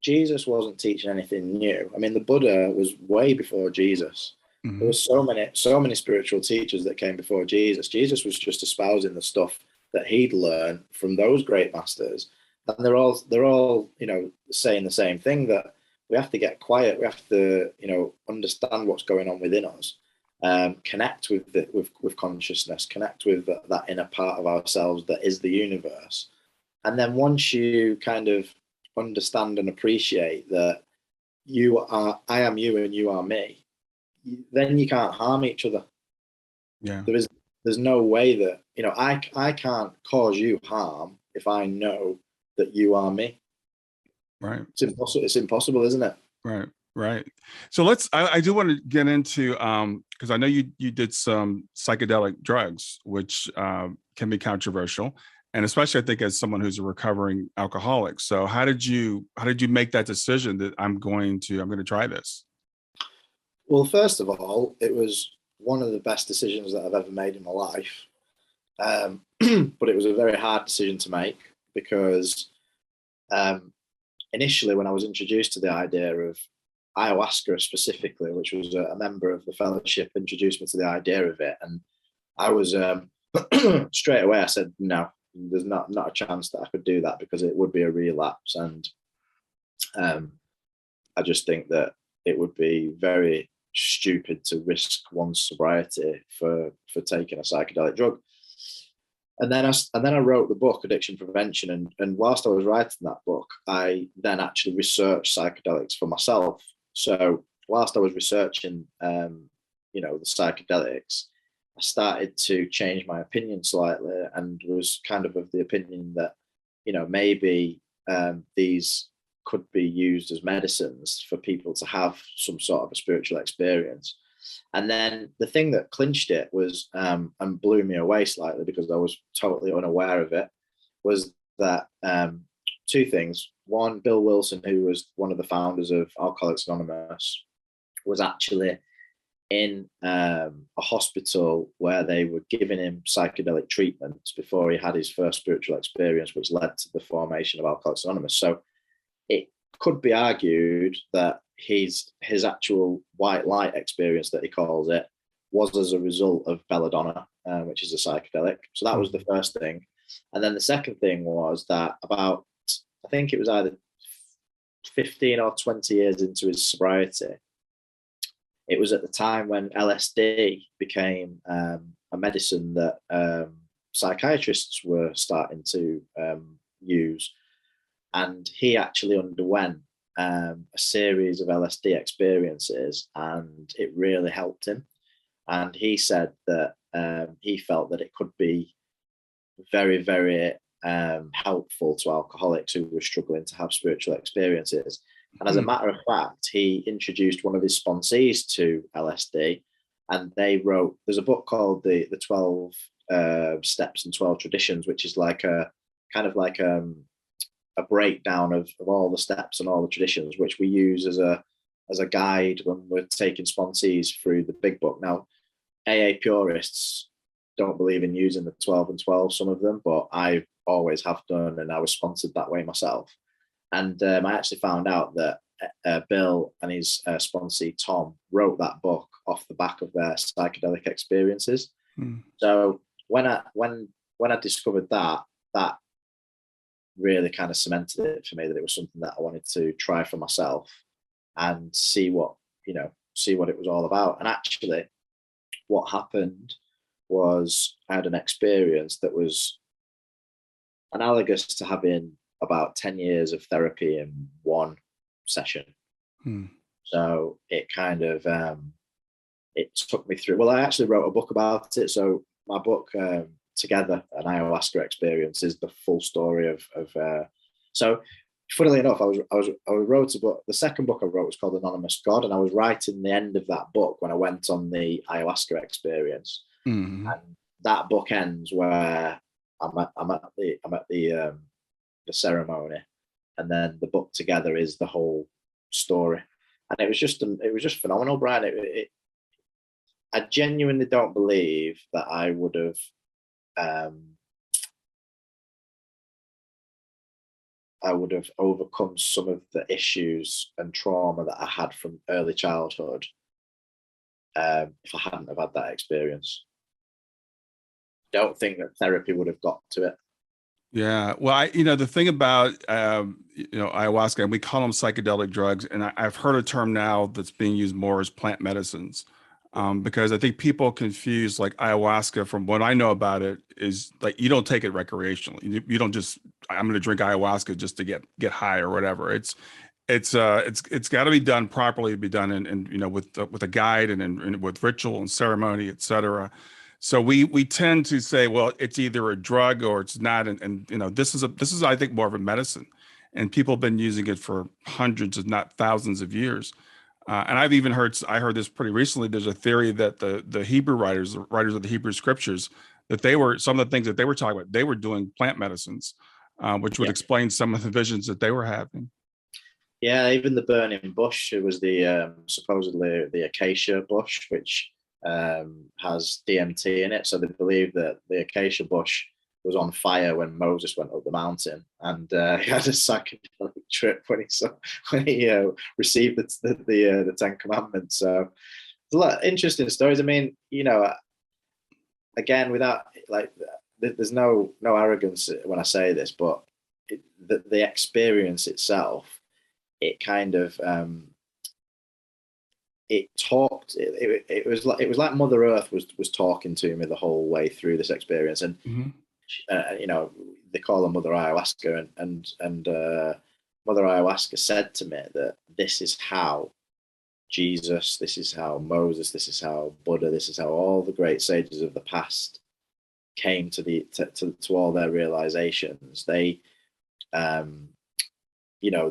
Jesus wasn't teaching anything new. I mean, the Buddha was way before Jesus. Mm-hmm. There were so many spiritual teachers that came before Jesus. Jesus was just espousing the stuff that he'd learned from those great masters, and they're all saying the same thing, that we have to get quiet. We have to understand what's going on within us, connect with consciousness, connect with that inner part of ourselves that is the universe. And then once you kind of understand and appreciate that I am you and you are me, then you can't harm each other. Yeah. There's no way that, I can't cause you harm if I know that you are me. Right. It's impossible, isn't it? Right. So I do want to get into, because I know you did some psychedelic drugs, which can be controversial. And especially, I think, as someone who's a recovering alcoholic. So how did you make that decision that I'm going to try this? Well, first of all, it was one of the best decisions that I've ever made in my life. But it was a very hard decision to make, because initially, when I was introduced to the idea of ayahuasca specifically, which was a member of the fellowship introduced me to the idea of it, and I was straight away, I said, no, there's not a chance that I could do that, because it would be a relapse. And I just think that it would be very stupid to risk one's sobriety for taking a psychedelic drug. And then I wrote the book Addiction Prevention, and whilst I was writing that book, I then actually researched psychedelics for myself, So whilst I was researching, the psychedelics, I started to change my opinion slightly, and was kind of the opinion that, maybe these could be used as medicines for people to have some sort of a spiritual experience. And then the thing that clinched it was, and blew me away slightly because I was totally unaware of it, was that two things. One, Bill Wilson, who was one of the founders of Alcoholics Anonymous, was actually in a hospital where they were giving him psychedelic treatments before he had his first spiritual experience, which led to the formation of Alcoholics Anonymous. So it could be argued that his actual white light experience, that he calls it, was as a result of belladonna, which is a psychedelic. So that was the first thing. And then the second thing was that about, I think it was either 15 or 20 years into his sobriety, it was at the time when LSD became a medicine that psychiatrists were starting to use. And he actually underwent a series of LSD experiences, and it really helped him. And he said that he felt that it could be very, very helpful to alcoholics who were struggling to have spiritual experiences. And as a matter of fact, he introduced one of his sponsees to LSD, and they wrote, there's a book called the 12 Steps and 12 Traditions, which is like a kind of like a breakdown of all the steps and all the traditions, which we use as a guide when we're taking sponsees through the big book. Now, AA purists don't believe in using the 12 and 12, some of them, but I always have done, and I was sponsored that way myself. And I actually found out that Bill and his sponsee Tom wrote that book off the back of their psychedelic experiences. So when I discovered that really kind of cemented it for me, that it was something that I wanted to try for myself and see what it was all about. And actually, what happened was I had an experience that was analogous to having about 10 years of therapy in one session. So it kind of it took me through. Well, I actually wrote a book about it. So my book, Together, an Ayahuasca experience, is the full story of so funnily enough, I wrote a book. The second book I wrote was called Anonymous God, and I was writing the end of that book when I went on the ayahuasca experience. And that book ends where I'm at the ceremony, and then the book Together is the whole story. And it was just phenomenal, Brian. I genuinely don't believe that I would have overcome some of the issues and trauma that I had from early childhood if I hadn't have had that experience. Don't think that therapy would have got to it. Yeah. Well, the thing about, ayahuasca, and we call them psychedelic drugs, and I've heard a term now that's being used more as plant medicines, because I think people confuse, like, ayahuasca, from what I know about it, is like, you don't take it recreationally. You don't just, I'm going to drink ayahuasca just to get high or whatever. It's got to be done properly, to be done in with a guide and with ritual and ceremony, etc. So we tend to say, well, it's either a drug or it's not, and this is I think more of a medicine, and people have been using it for hundreds, if not thousands, of years. And I heard this pretty recently. There's a theory that the Hebrew writers of the Hebrew scriptures, that some of the things that they were talking about, they were doing plant medicines, which would explain some of the visions that they were having. Yeah, even the burning bush. It was the supposedly the acacia bush, which has DMT in it. So they believe that the acacia bush was on fire when Moses went up the mountain, and he had a psychedelic trip when he received the Ten Commandments. So there's a lot of interesting stories. I mean, again, without there's no arrogance when I say this, but the experience itself, it kind of it was like Mother Earth was talking to me the whole way through this experience. And they call her Mother Ayahuasca, and Mother Ayahuasca said to me that this is how Jesus, this is how Moses, this is how Buddha, this is how all the great sages of the past came to all their realizations. They,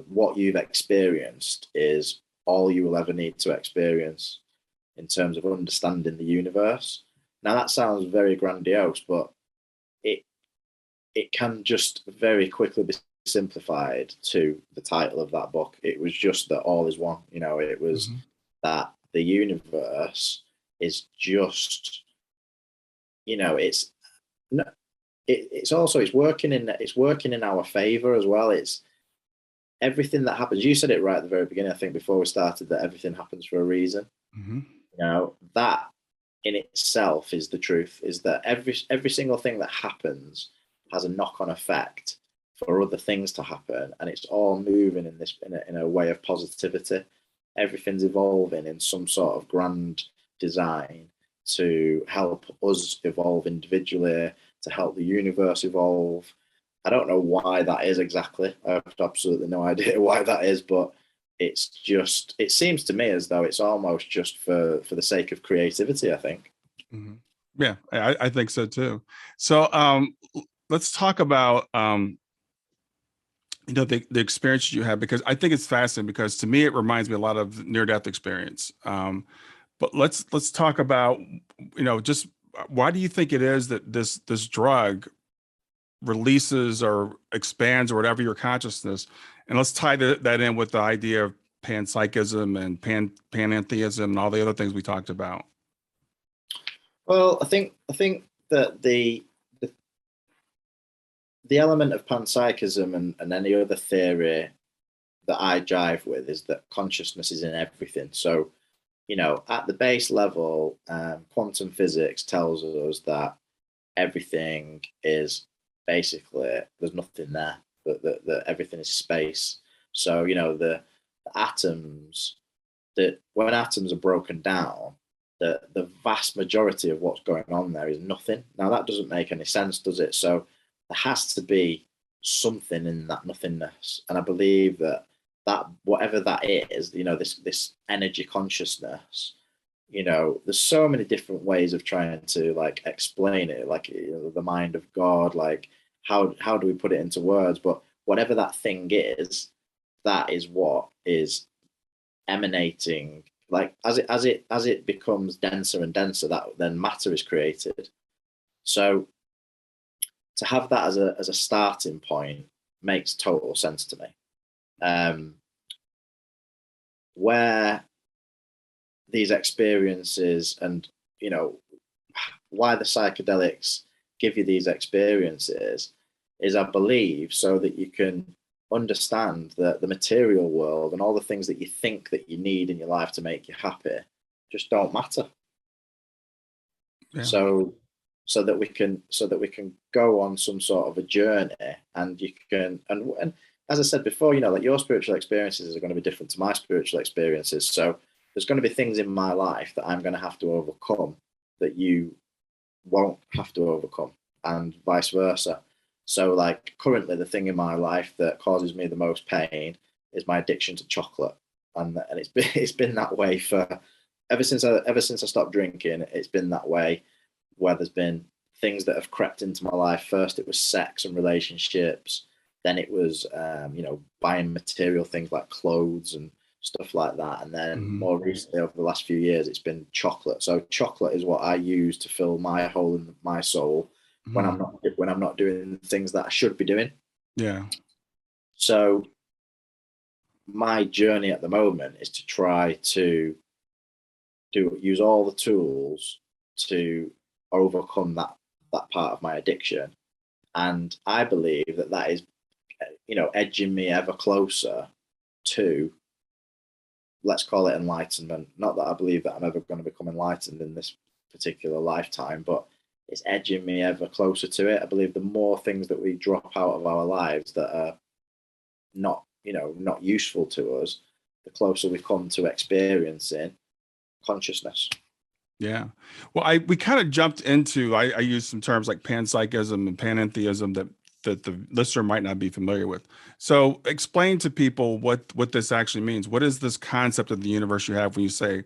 what you've experienced is all you will ever need to experience in terms of understanding the universe. Now that sounds very grandiose, but it can just very quickly be simplified to the title of that book. It was just that all is one. It was that the universe is just, it's working in our favor as well. It's everything that happens. You said it right at the very beginning, I think, before we started, that everything happens for a reason. That in itself is the truth, is that every single thing that happens has a knock-on effect for other things to happen, and it's all moving in a way of positivity. Everything's evolving in some sort of grand design to help us evolve individually, to help the universe evolve. I don't know why that is exactly. I have absolutely no idea why that is, but it seems to me as though it's almost just for the sake of creativity, I think. Yeah, I think so too. So let's talk about the experience you had, because I think it's fascinating, because to me it reminds me a lot of near-death experience. But let's talk about just why do you think it is that this drug releases or expands or whatever your consciousness, and let's tie that in with the idea of panpsychism and pantheism and all the other things we talked about. Well, I think that the element of panpsychism and any other theory that I jive with is that consciousness is in everything. So, at the base level, quantum physics tells us that everything is basically, there's nothing there, that everything is space. So, the atoms, that when atoms are broken down, the vast majority of what's going on there is nothing. Now, that doesn't make any sense, does it? So there has to be something in that nothingness. And I believe that whatever that is, this energy consciousness, there's so many different ways of trying to explain it, the mind of God, how do we put it into words? But whatever that thing is, that is what is emanating. As it becomes denser and denser, that then matter is created. So to have that as a starting point makes total sense to me. Where these experiences and why the psychedelics give you these experiences is, I believe, so that you can understand that the material world and all the things that you think that you need in your life to make you happy just don't matter. Yeah. So that we can go on some sort of a journey, and you can, and as I said before, your spiritual experiences are going to be different to my spiritual experiences. So there's going to be things in my life that I'm going to have to overcome that you won't have to overcome, and vice versa. So currently the thing in my life that causes me the most pain is my addiction to chocolate. And it's been that way for ever since I stopped drinking. It's been that way, where there's been things that have crept into my life. First it was sex and relationships, then it was buying material things like clothes and stuff like that, and then more recently, over the last few years, it's been chocolate. So chocolate is what I use to fill my hole in my soul when I'm not doing things that I should be doing. Yeah. So my journey at the moment is to try to use all the tools to overcome that part of my addiction, and I believe that is edging me ever closer to, let's call it, enlightenment. Not that I believe that I'm ever going to become enlightened in this particular lifetime, but it's edging me ever closer to it. I believe the more things that we drop out of our lives that are not useful to us, the closer we come to experiencing consciousness. Yeah. Well, we kind of jumped into, I use some terms like panpsychism and panentheism that that the listener might not be familiar with. So explain to people what this actually means. What is this concept of the universe you have when you say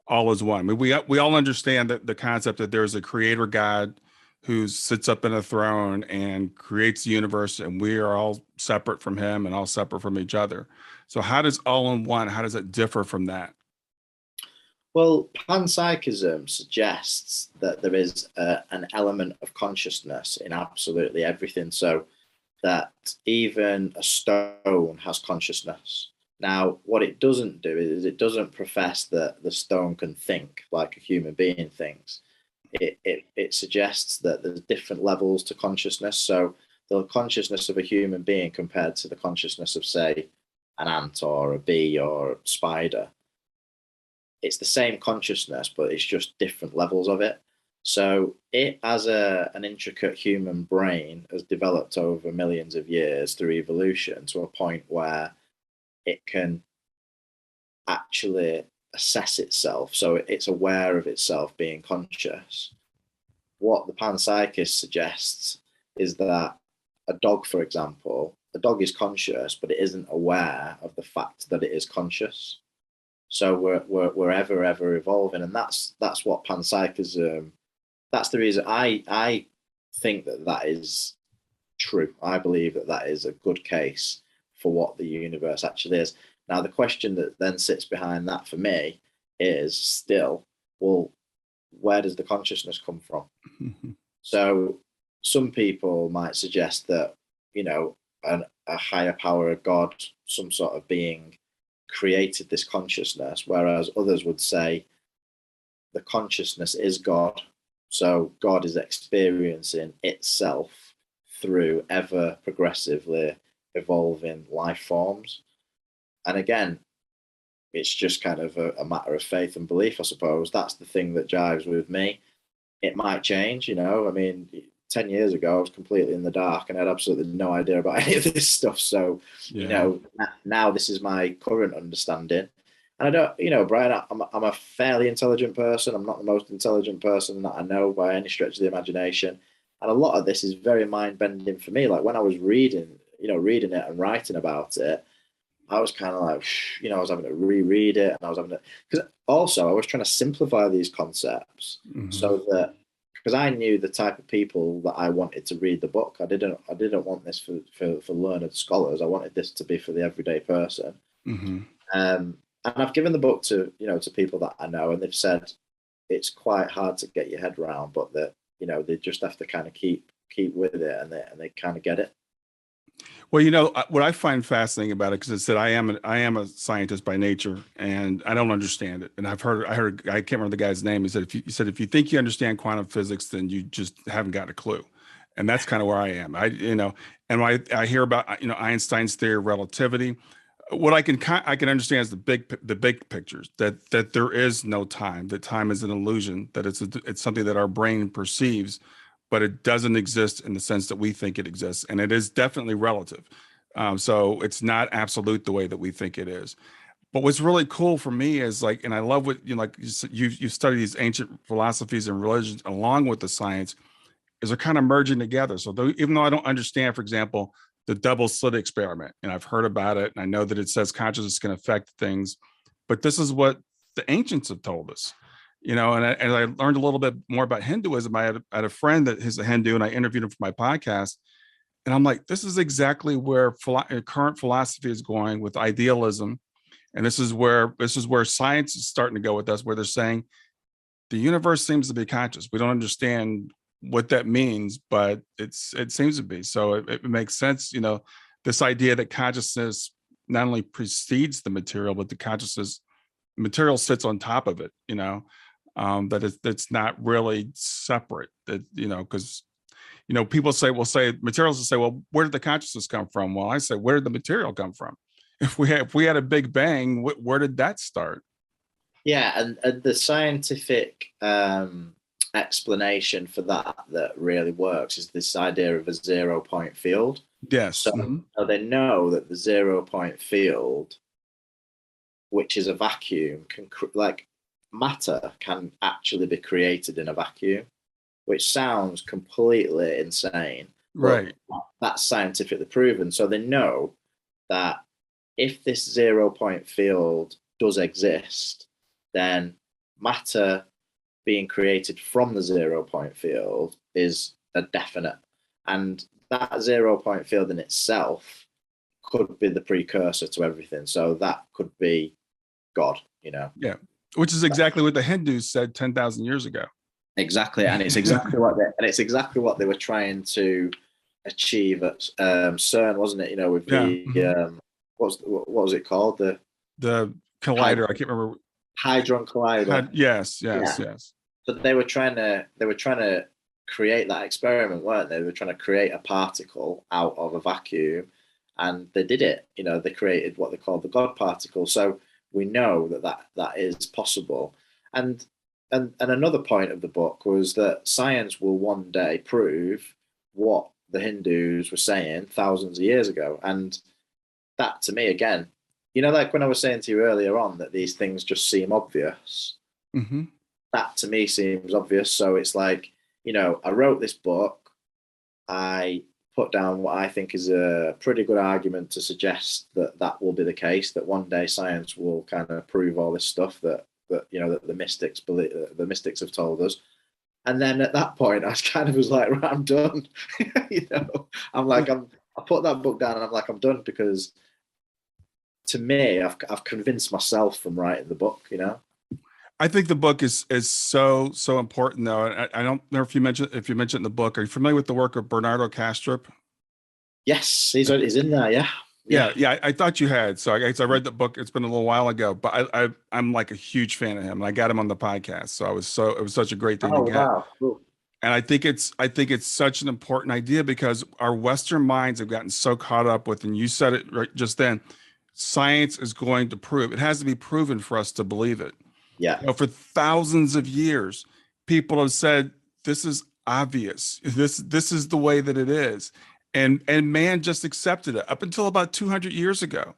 all is one? I mean, we all understand that the concept that there's a creator God who sits up in a throne and creates the universe, and we are all separate from him and all separate from each other. So how does all in one, how does it differ from that? Well, panpsychism suggests that there is an element of consciousness in absolutely everything. So that even a stone has consciousness. Now, what it doesn't do is it doesn't profess that the stone can think like a human being thinks. It suggests that there's different levels to consciousness. So the consciousness of a human being compared to the consciousness of, say, an ant or a bee or a spider, it's the same consciousness, but it's just different levels of it. So it, as an intricate human brain, has developed over millions of years through evolution to a point where it can actually assess itself. So it's aware of itself being conscious. What the panpsychist suggests is that a dog, for example, a dog is conscious, but it isn't aware of the fact that it is conscious. So we're ever evolving, and that's what panpsychism. That's the reason I think that is true. I believe that is a good case for what the universe actually is. Now, the question that then sits behind that for me is still, well, where does the consciousness come from? So some people might suggest that, a higher power, a God, some sort of being, created this consciousness, whereas others would say the consciousness is God. So God is experiencing itself through ever progressively evolving life forms. And again, it's just kind of a matter of faith and belief, I suppose. That's the thing that jives with me. It might change, I mean, 10 years ago, I was completely in the dark and I had absolutely no idea about any of this stuff. So, now this is my current understanding. And I don't, Brian, I'm a fairly intelligent person. I'm not the most intelligent person that I know by any stretch of the imagination. And a lot of this is very mind bending for me. Like when I was reading it and writing about it, I was kind of like, I was having to reread it, and I was having to, because also I was trying to simplify these concepts so that, because I knew the type of people that I wanted to read the book. I didn't want this for learned scholars. I wanted this to be for the everyday person. And I've given the book to people that I know, and they've said it's quite hard to get your head around, but that they just have to kind of keep with it, and they kind of get it. Well, what I find fascinating about it, because I said I am a scientist by nature, and I don't understand it. And I can't remember the guy's name. He said if you think you understand quantum physics, then you just haven't got a clue. And that's kind of where I am. And when I hear about Einstein's theory of relativity, what I can understand is the big pictures, that there is no time, that time is an illusion, that it's something that our brain perceives, but it doesn't exist in the sense that we think it exists. And it is definitely relative. So it's not absolute the way that we think it is. But what's really cool for me is and I love what, you study these ancient philosophies and religions along with the science, is they're kind of merging together. So even though I don't understand, for example, the double slit experiment, and I've heard about it, and I know that it says consciousness can affect things, but this is what the ancients have told us. And I learned a little bit more about Hinduism. I had a friend that is a Hindu, and I interviewed him for my podcast. And I'm like, this is exactly where current philosophy is going with idealism. And this is where science is starting to go with us, where they're saying the universe seems to be conscious. We don't understand what that means, but it seems to be. So it makes sense, this idea that consciousness not only precedes the material, but the material sits on top of it, that it's not really separate, that, because, people will say materials will say, well, where did the consciousness come from? Well, I say, where did the material come from? If we had a big bang, where did that start? Yeah. And the scientific explanation for that really works is this idea of a 0 point field. Yes. So they know that the 0 point field, which is a vacuum, can matter can actually be created in a vacuum, which sounds completely insane. Right. That's scientifically proven. So they know that if this 0 point field does exist, then matter being created from the 0 point field is a definite. And that 0 point field in itself could be the precursor to everything. So that could be God, Yeah. Which is exactly what the Hindus said 10,000 years ago. Exactly. And it's exactly what they were trying to achieve at CERN, wasn't it? With the what was it called? The collider. I can't remember. Hadron Collider. Yes. So they were trying to create that experiment, weren't they? They were trying to create a particle out of a vacuum, and they did it. They created what they called the God particle. So we know that is possible. And another point of the book was that science will one day prove what the Hindus were saying thousands of years ago. And that, to me, again, like when I was saying to you earlier on that these things just seem obvious. Mm-hmm. That to me seems obvious. So it's like, I wrote this book. I put down what I think is a pretty good argument to suggest that will be the case, that one day science will kind of prove all this stuff that the mystics believe, the mystics have told us. And then at that point, I kind of was like, right, I'm done. I'm like, I put that book down and I'm like, I'm done, because to me, I've convinced myself from writing the book, I think the book is so important, though. I don't know if you mentioned in the book. Are you familiar with the work of Bernardo Kastrup? Yes, he's in there. Yeah. I thought you had. So I read the book. It's been a little while ago, but I'm like a huge fan of him, and I got him on the podcast. So it was such a great thing to get. Wow. Cool. And I think it's such an important idea, because our Western minds have gotten so caught up with, and you said it right just then, science is going to prove. It has to be proven for us to believe it. Yeah. For thousands of years, people have said this is obvious. This is the way that it is, and man just accepted it up until about 200 years ago.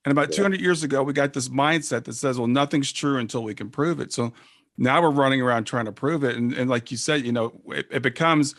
And about 200 years ago, we got this mindset that says, well, nothing's true until we can prove it. So now we're running around trying to prove it, and like you said, it becomes,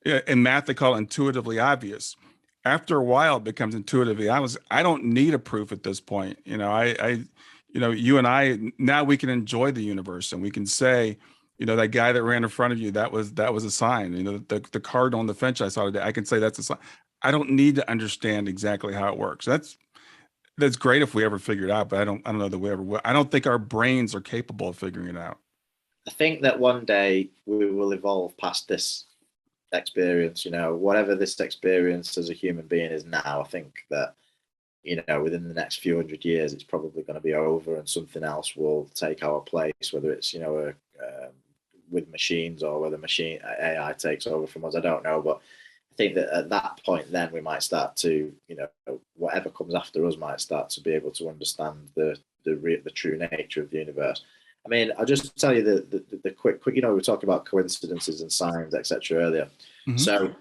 in math they call it intuitively obvious. After a while, it becomes intuitively obvious. I don't need a proof at this point. You and I, now we can enjoy the universe, and we can say, that guy that ran in front of you, that was a sign. The card on the fence I saw today, I can say that's a sign. I don't need to understand exactly how it works. That's great if we ever figure it out, but I don't know that we ever will. I don't think our brains are capable of figuring it out. I think that one day we will evolve past this experience, whatever this experience as a human being is now. I think that, within the next few hundred years, it's probably going to be over, and something else will take our place, whether it's, with machines, or whether AI takes over from us. I don't know, but I think that at that point, then we might start to, whatever comes after us might start to be able to understand the true nature of the universe. I mean, I'll just tell you the quick, we were talking about coincidences and signs, etc. earlier. Mm-hmm. So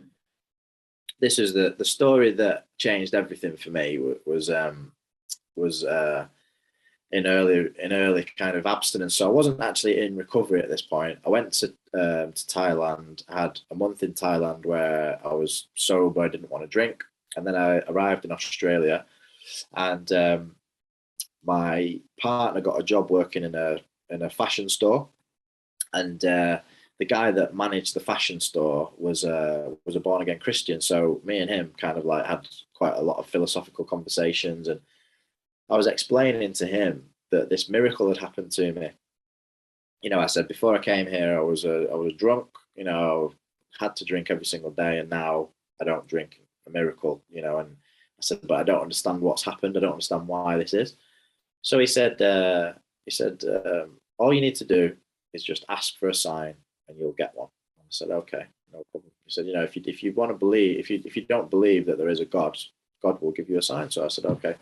this is the story that changed everything for me. Was in early kind of abstinence. So I wasn't actually in recovery at this point. I went to Thailand. I had a month in Thailand where I was sober. I didn't want to drink, and then I arrived in Australia, and my partner got a job working in a fashion store, and the guy that managed the fashion store was a born again Christian. So me and him kind of like had quite a lot of philosophical conversations, and I was explaining to him that this miracle had happened to me. I said, before I came here, I was drunk. I had to drink every single day, and now I don't drink. A miracle, And I said, but I don't understand what's happened. I don't understand why this is. So he said, all you need to do is just ask for a sign, and you'll get one. I said, okay, no problem. He said, if you want to believe, if you don't believe that there is a God, God will give you a sign. So I said, okay.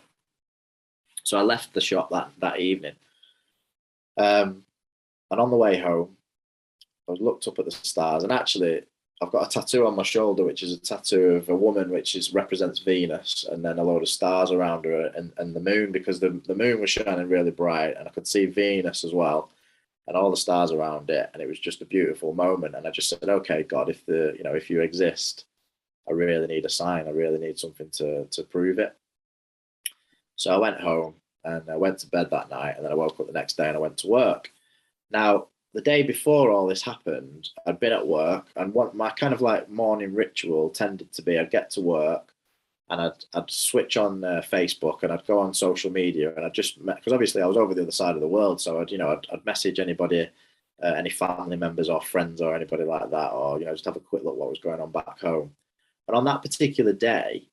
So I left the shop that evening. And on the way home, I looked up at the stars, and actually I've got a tattoo on my shoulder, which is a tattoo of a woman, which represents Venus, and then a load of stars around her, and the moon, because the moon was shining really bright, and I could see Venus as well, and all the stars around it, and it was just a beautiful moment. And I just said, okay, God, if you exist, I really need a sign. I really need something to prove it. So I went home and I went to bed that night, and then I woke up the next day and I went to work. Now, the day before all this happened, I'd been at work, and my kind of like morning ritual tended to be I'd get to work and I'd switch on Facebook, and I'd go on social media, and I'd just, because obviously I was over the other side of the world, so I'd message anybody, any family members or friends or anybody like that, or just have a quick look what was going on back home. And on that particular day,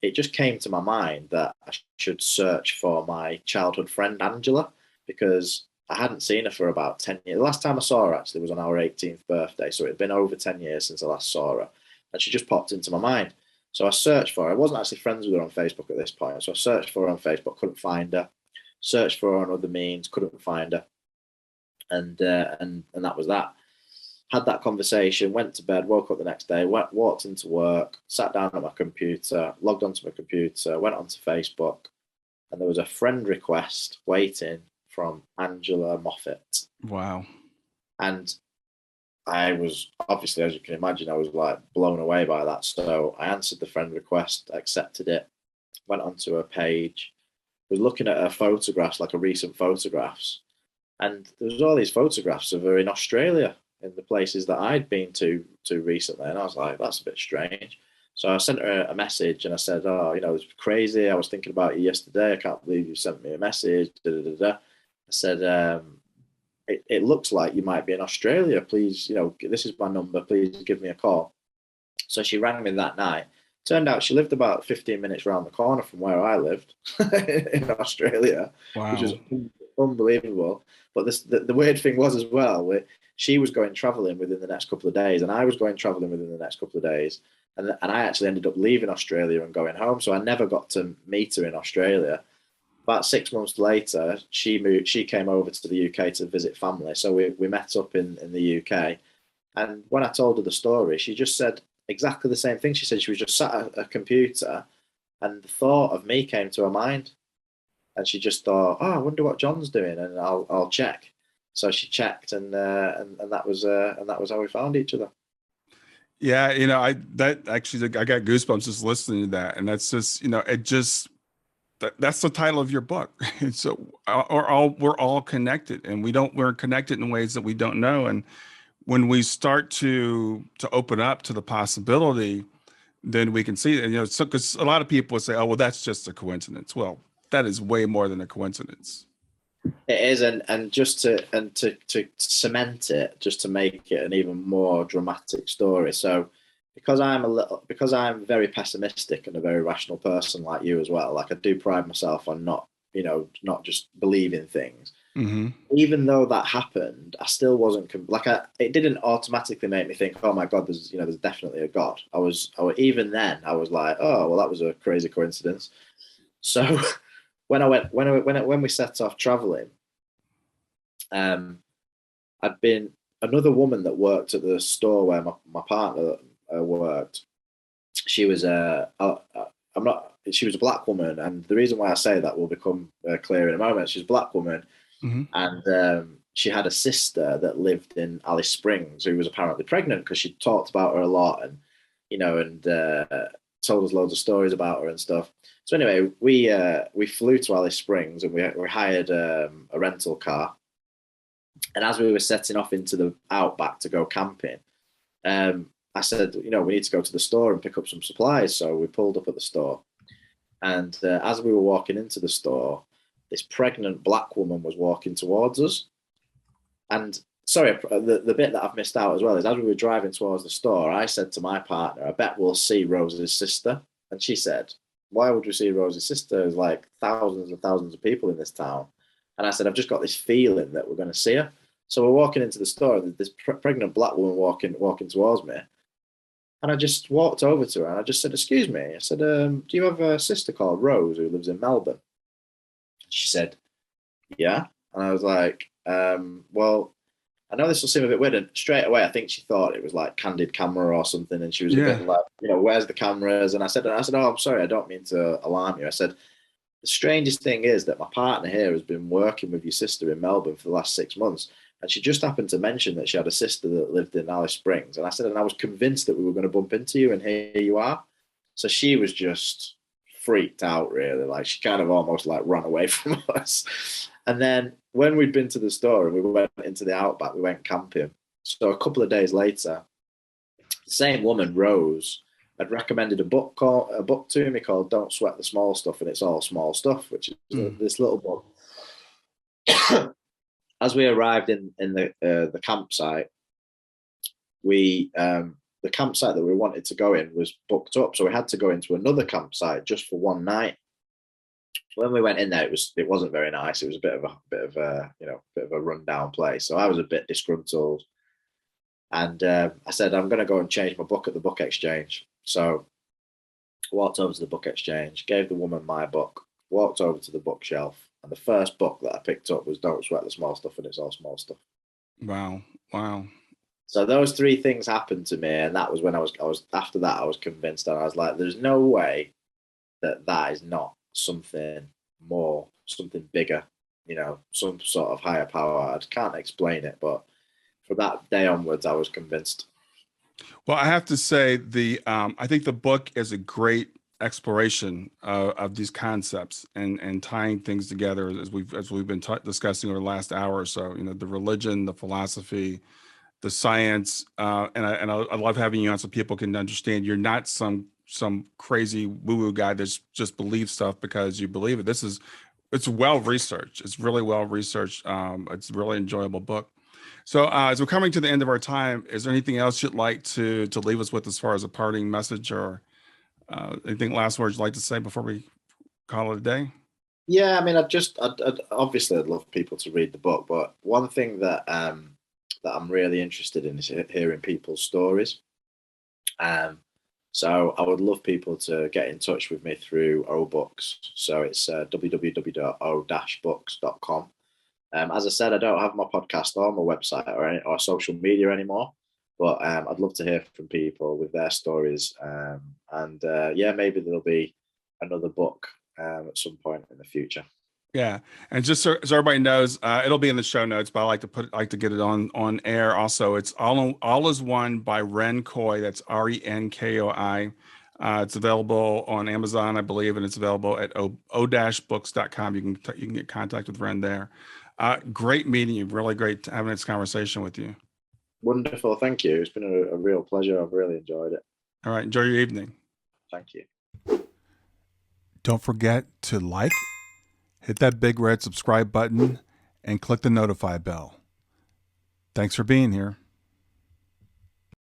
it just came to my mind that I should search for my childhood friend Angela, because I hadn't seen her for about 10 years. The last time I saw her actually was on our 18th birthday, so it had been over 10 years since I last saw her, and she just popped into my mind. So I searched for her. I wasn't actually friends with her on Facebook at this point, so I searched for her on Facebook, couldn't find her. Searched for her on other means, couldn't find her, and that was that. Had that conversation, went to bed, woke up the next day, walked into work, sat down at my computer, logged onto my computer, went onto Facebook, and there was a friend request waiting from Angela Moffat. Wow. And I was, obviously, as you can imagine, I was like blown away by that. So I answered the friend request, accepted it, went onto her page, was looking at her photographs, like her recent photographs. And there was all these photographs of her in Australia, in the places that I'd been to recently. And I was like, that's a bit strange. So I sent her a message and I said, oh, it's crazy. I was thinking about you yesterday. I can't believe you sent me a message. I said, it looks like you might be in Australia. Please, this is my number. Please give me a call. So she rang me that night. Turned out she lived about 15 minutes around the corner from where I lived in Australia, Wow. Which was unbelievable. But the weird thing was as well, she was going traveling within the next couple of days, and I was going traveling within the next couple of days. And I actually ended up leaving Australia and going home. So I never got to meet her in Australia. About 6 months later, she came over to the UK to visit family. So we met up in the UK. And when I told her the story, she just said exactly the same thing. She said she was just sat at a computer and the thought of me came to her mind. And she just thought, oh, I wonder what John's doing, and I'll check. So she checked, and that was how we found each other. Yeah, I got goosebumps just listening to that, and that's just, that's the title of your book. So we're all connected, and we're connected in ways that we don't know. And when we start to open up to the possibility, then we can see it. So because a lot of people would say, oh, well, that's just a coincidence. Well, that is way more than a coincidence. It is, and just to cement it, just to make it an even more dramatic story. So because I'm very pessimistic and a very rational person like you as well, like I do pride myself on not just believing things. Mm-hmm. Even though that happened, I still wasn't it didn't automatically make me think, oh my God, there's definitely a God. Even then I was like, oh, well, that was a crazy coincidence. So when we set off traveling, I'd been another woman that worked at the store where my partner worked. She was she was a black woman, and the reason why I say that will become clear in a moment. She's a black woman, mm-hmm. and she had a sister that lived in Alice Springs who was apparently pregnant, because she talked about her a lot, and told us loads of stories about her and stuff. So anyway, we flew to Alice Springs, and we hired a rental car. And as we were setting off into the outback to go camping, I said, we need to go to the store and pick up some supplies. So we pulled up at the store. And as we were walking into the store, this pregnant black woman was walking towards us. And sorry, the bit that I've missed out as well is as we were driving towards the store, I said to my partner, I bet we'll see Rose's sister. And she said, why would we see Rose's sister? There's like thousands and thousands of people in this town. And I said, I've just got this feeling that we're going to see her. So we're walking into the store, and this pregnant black woman walking towards me. And I just walked over to her and I just said, excuse me. I said, do you have a sister called Rose who lives in Melbourne? She said, yeah. And I was like, well, I know this will seem a bit weird. And straight away, I think she thought it was like candid camera or something. And she was a bit like, where's the cameras? And I said, oh, I'm sorry, I don't mean to alarm you. I said, the strangest thing is that my partner here has been working with your sister in Melbourne for the last 6 months. And she just happened to mention that she had a sister that lived in Alice Springs. And I said, and I was convinced that we were going to bump into you, and here you are. So she was just freaked out, really. Like, she kind of almost like ran away from us. And then when we'd been to the store and we went into the outback, we went camping. So a couple of days later, the same woman, Rose, had recommended a book to me called Don't Sweat the Small Stuff, and it's all small stuff, which is this little book. As we arrived in the campsite, the campsite that we wanted to go in was booked up, so we had to go into another campsite just for one night. When we went in there, it wasn't very nice. It was a bit of a rundown place. So I was a bit disgruntled, and I said, I'm going to go and change my book at the book exchange. So walked over to the book exchange, gave the woman my book, walked over to the bookshelf, and the first book that I picked up was Don't Sweat the Small Stuff, and it's all small stuff. Wow. So those three things happened to me, and that was when I was after that I was convinced, and I was like, there's no way that is not something more, something bigger, some sort of higher power. I can't explain it, but from that day onwards, I was convinced. Well, I have to say I think the book is a great exploration of these concepts and tying things together as we've been discussing over the last hour or so. The religion, the philosophy, the science, and I love having you on so people can understand you're not some crazy woo-woo guy that just believes stuff because you believe it. It's well researched. It's really well researched. It's a really enjoyable book. So as we're coming to the end of our time, is there anything else you'd like to leave us with as far as a parting message, or anything last words you'd like to say before we call it a day? Yeah, I mean, I'd obviously I'd love people to read the book, but one thing that I'm really interested in is hearing people's stories. So I would love people to get in touch with me through O-Books. So it's www.o-books.com. As I said, I don't have my podcast or my website or social media anymore, but I'd love to hear from people with their stories. Maybe there'll be another book at some point in the future. Yeah, and just so everybody knows, it'll be in the show notes, but I like to get it on air. Also, it's All Is One by Ren Koi. That's RENKOI. It's available on Amazon, I believe, and it's available at o-books.com. You can get contact with Ren there. Great meeting you. Really great having this conversation with you. Wonderful. Thank you. It's been a real pleasure. I've really enjoyed it. All right. Enjoy your evening. Thank you. Don't forget to hit that big red subscribe button, and click the notify bell. Thanks for being here.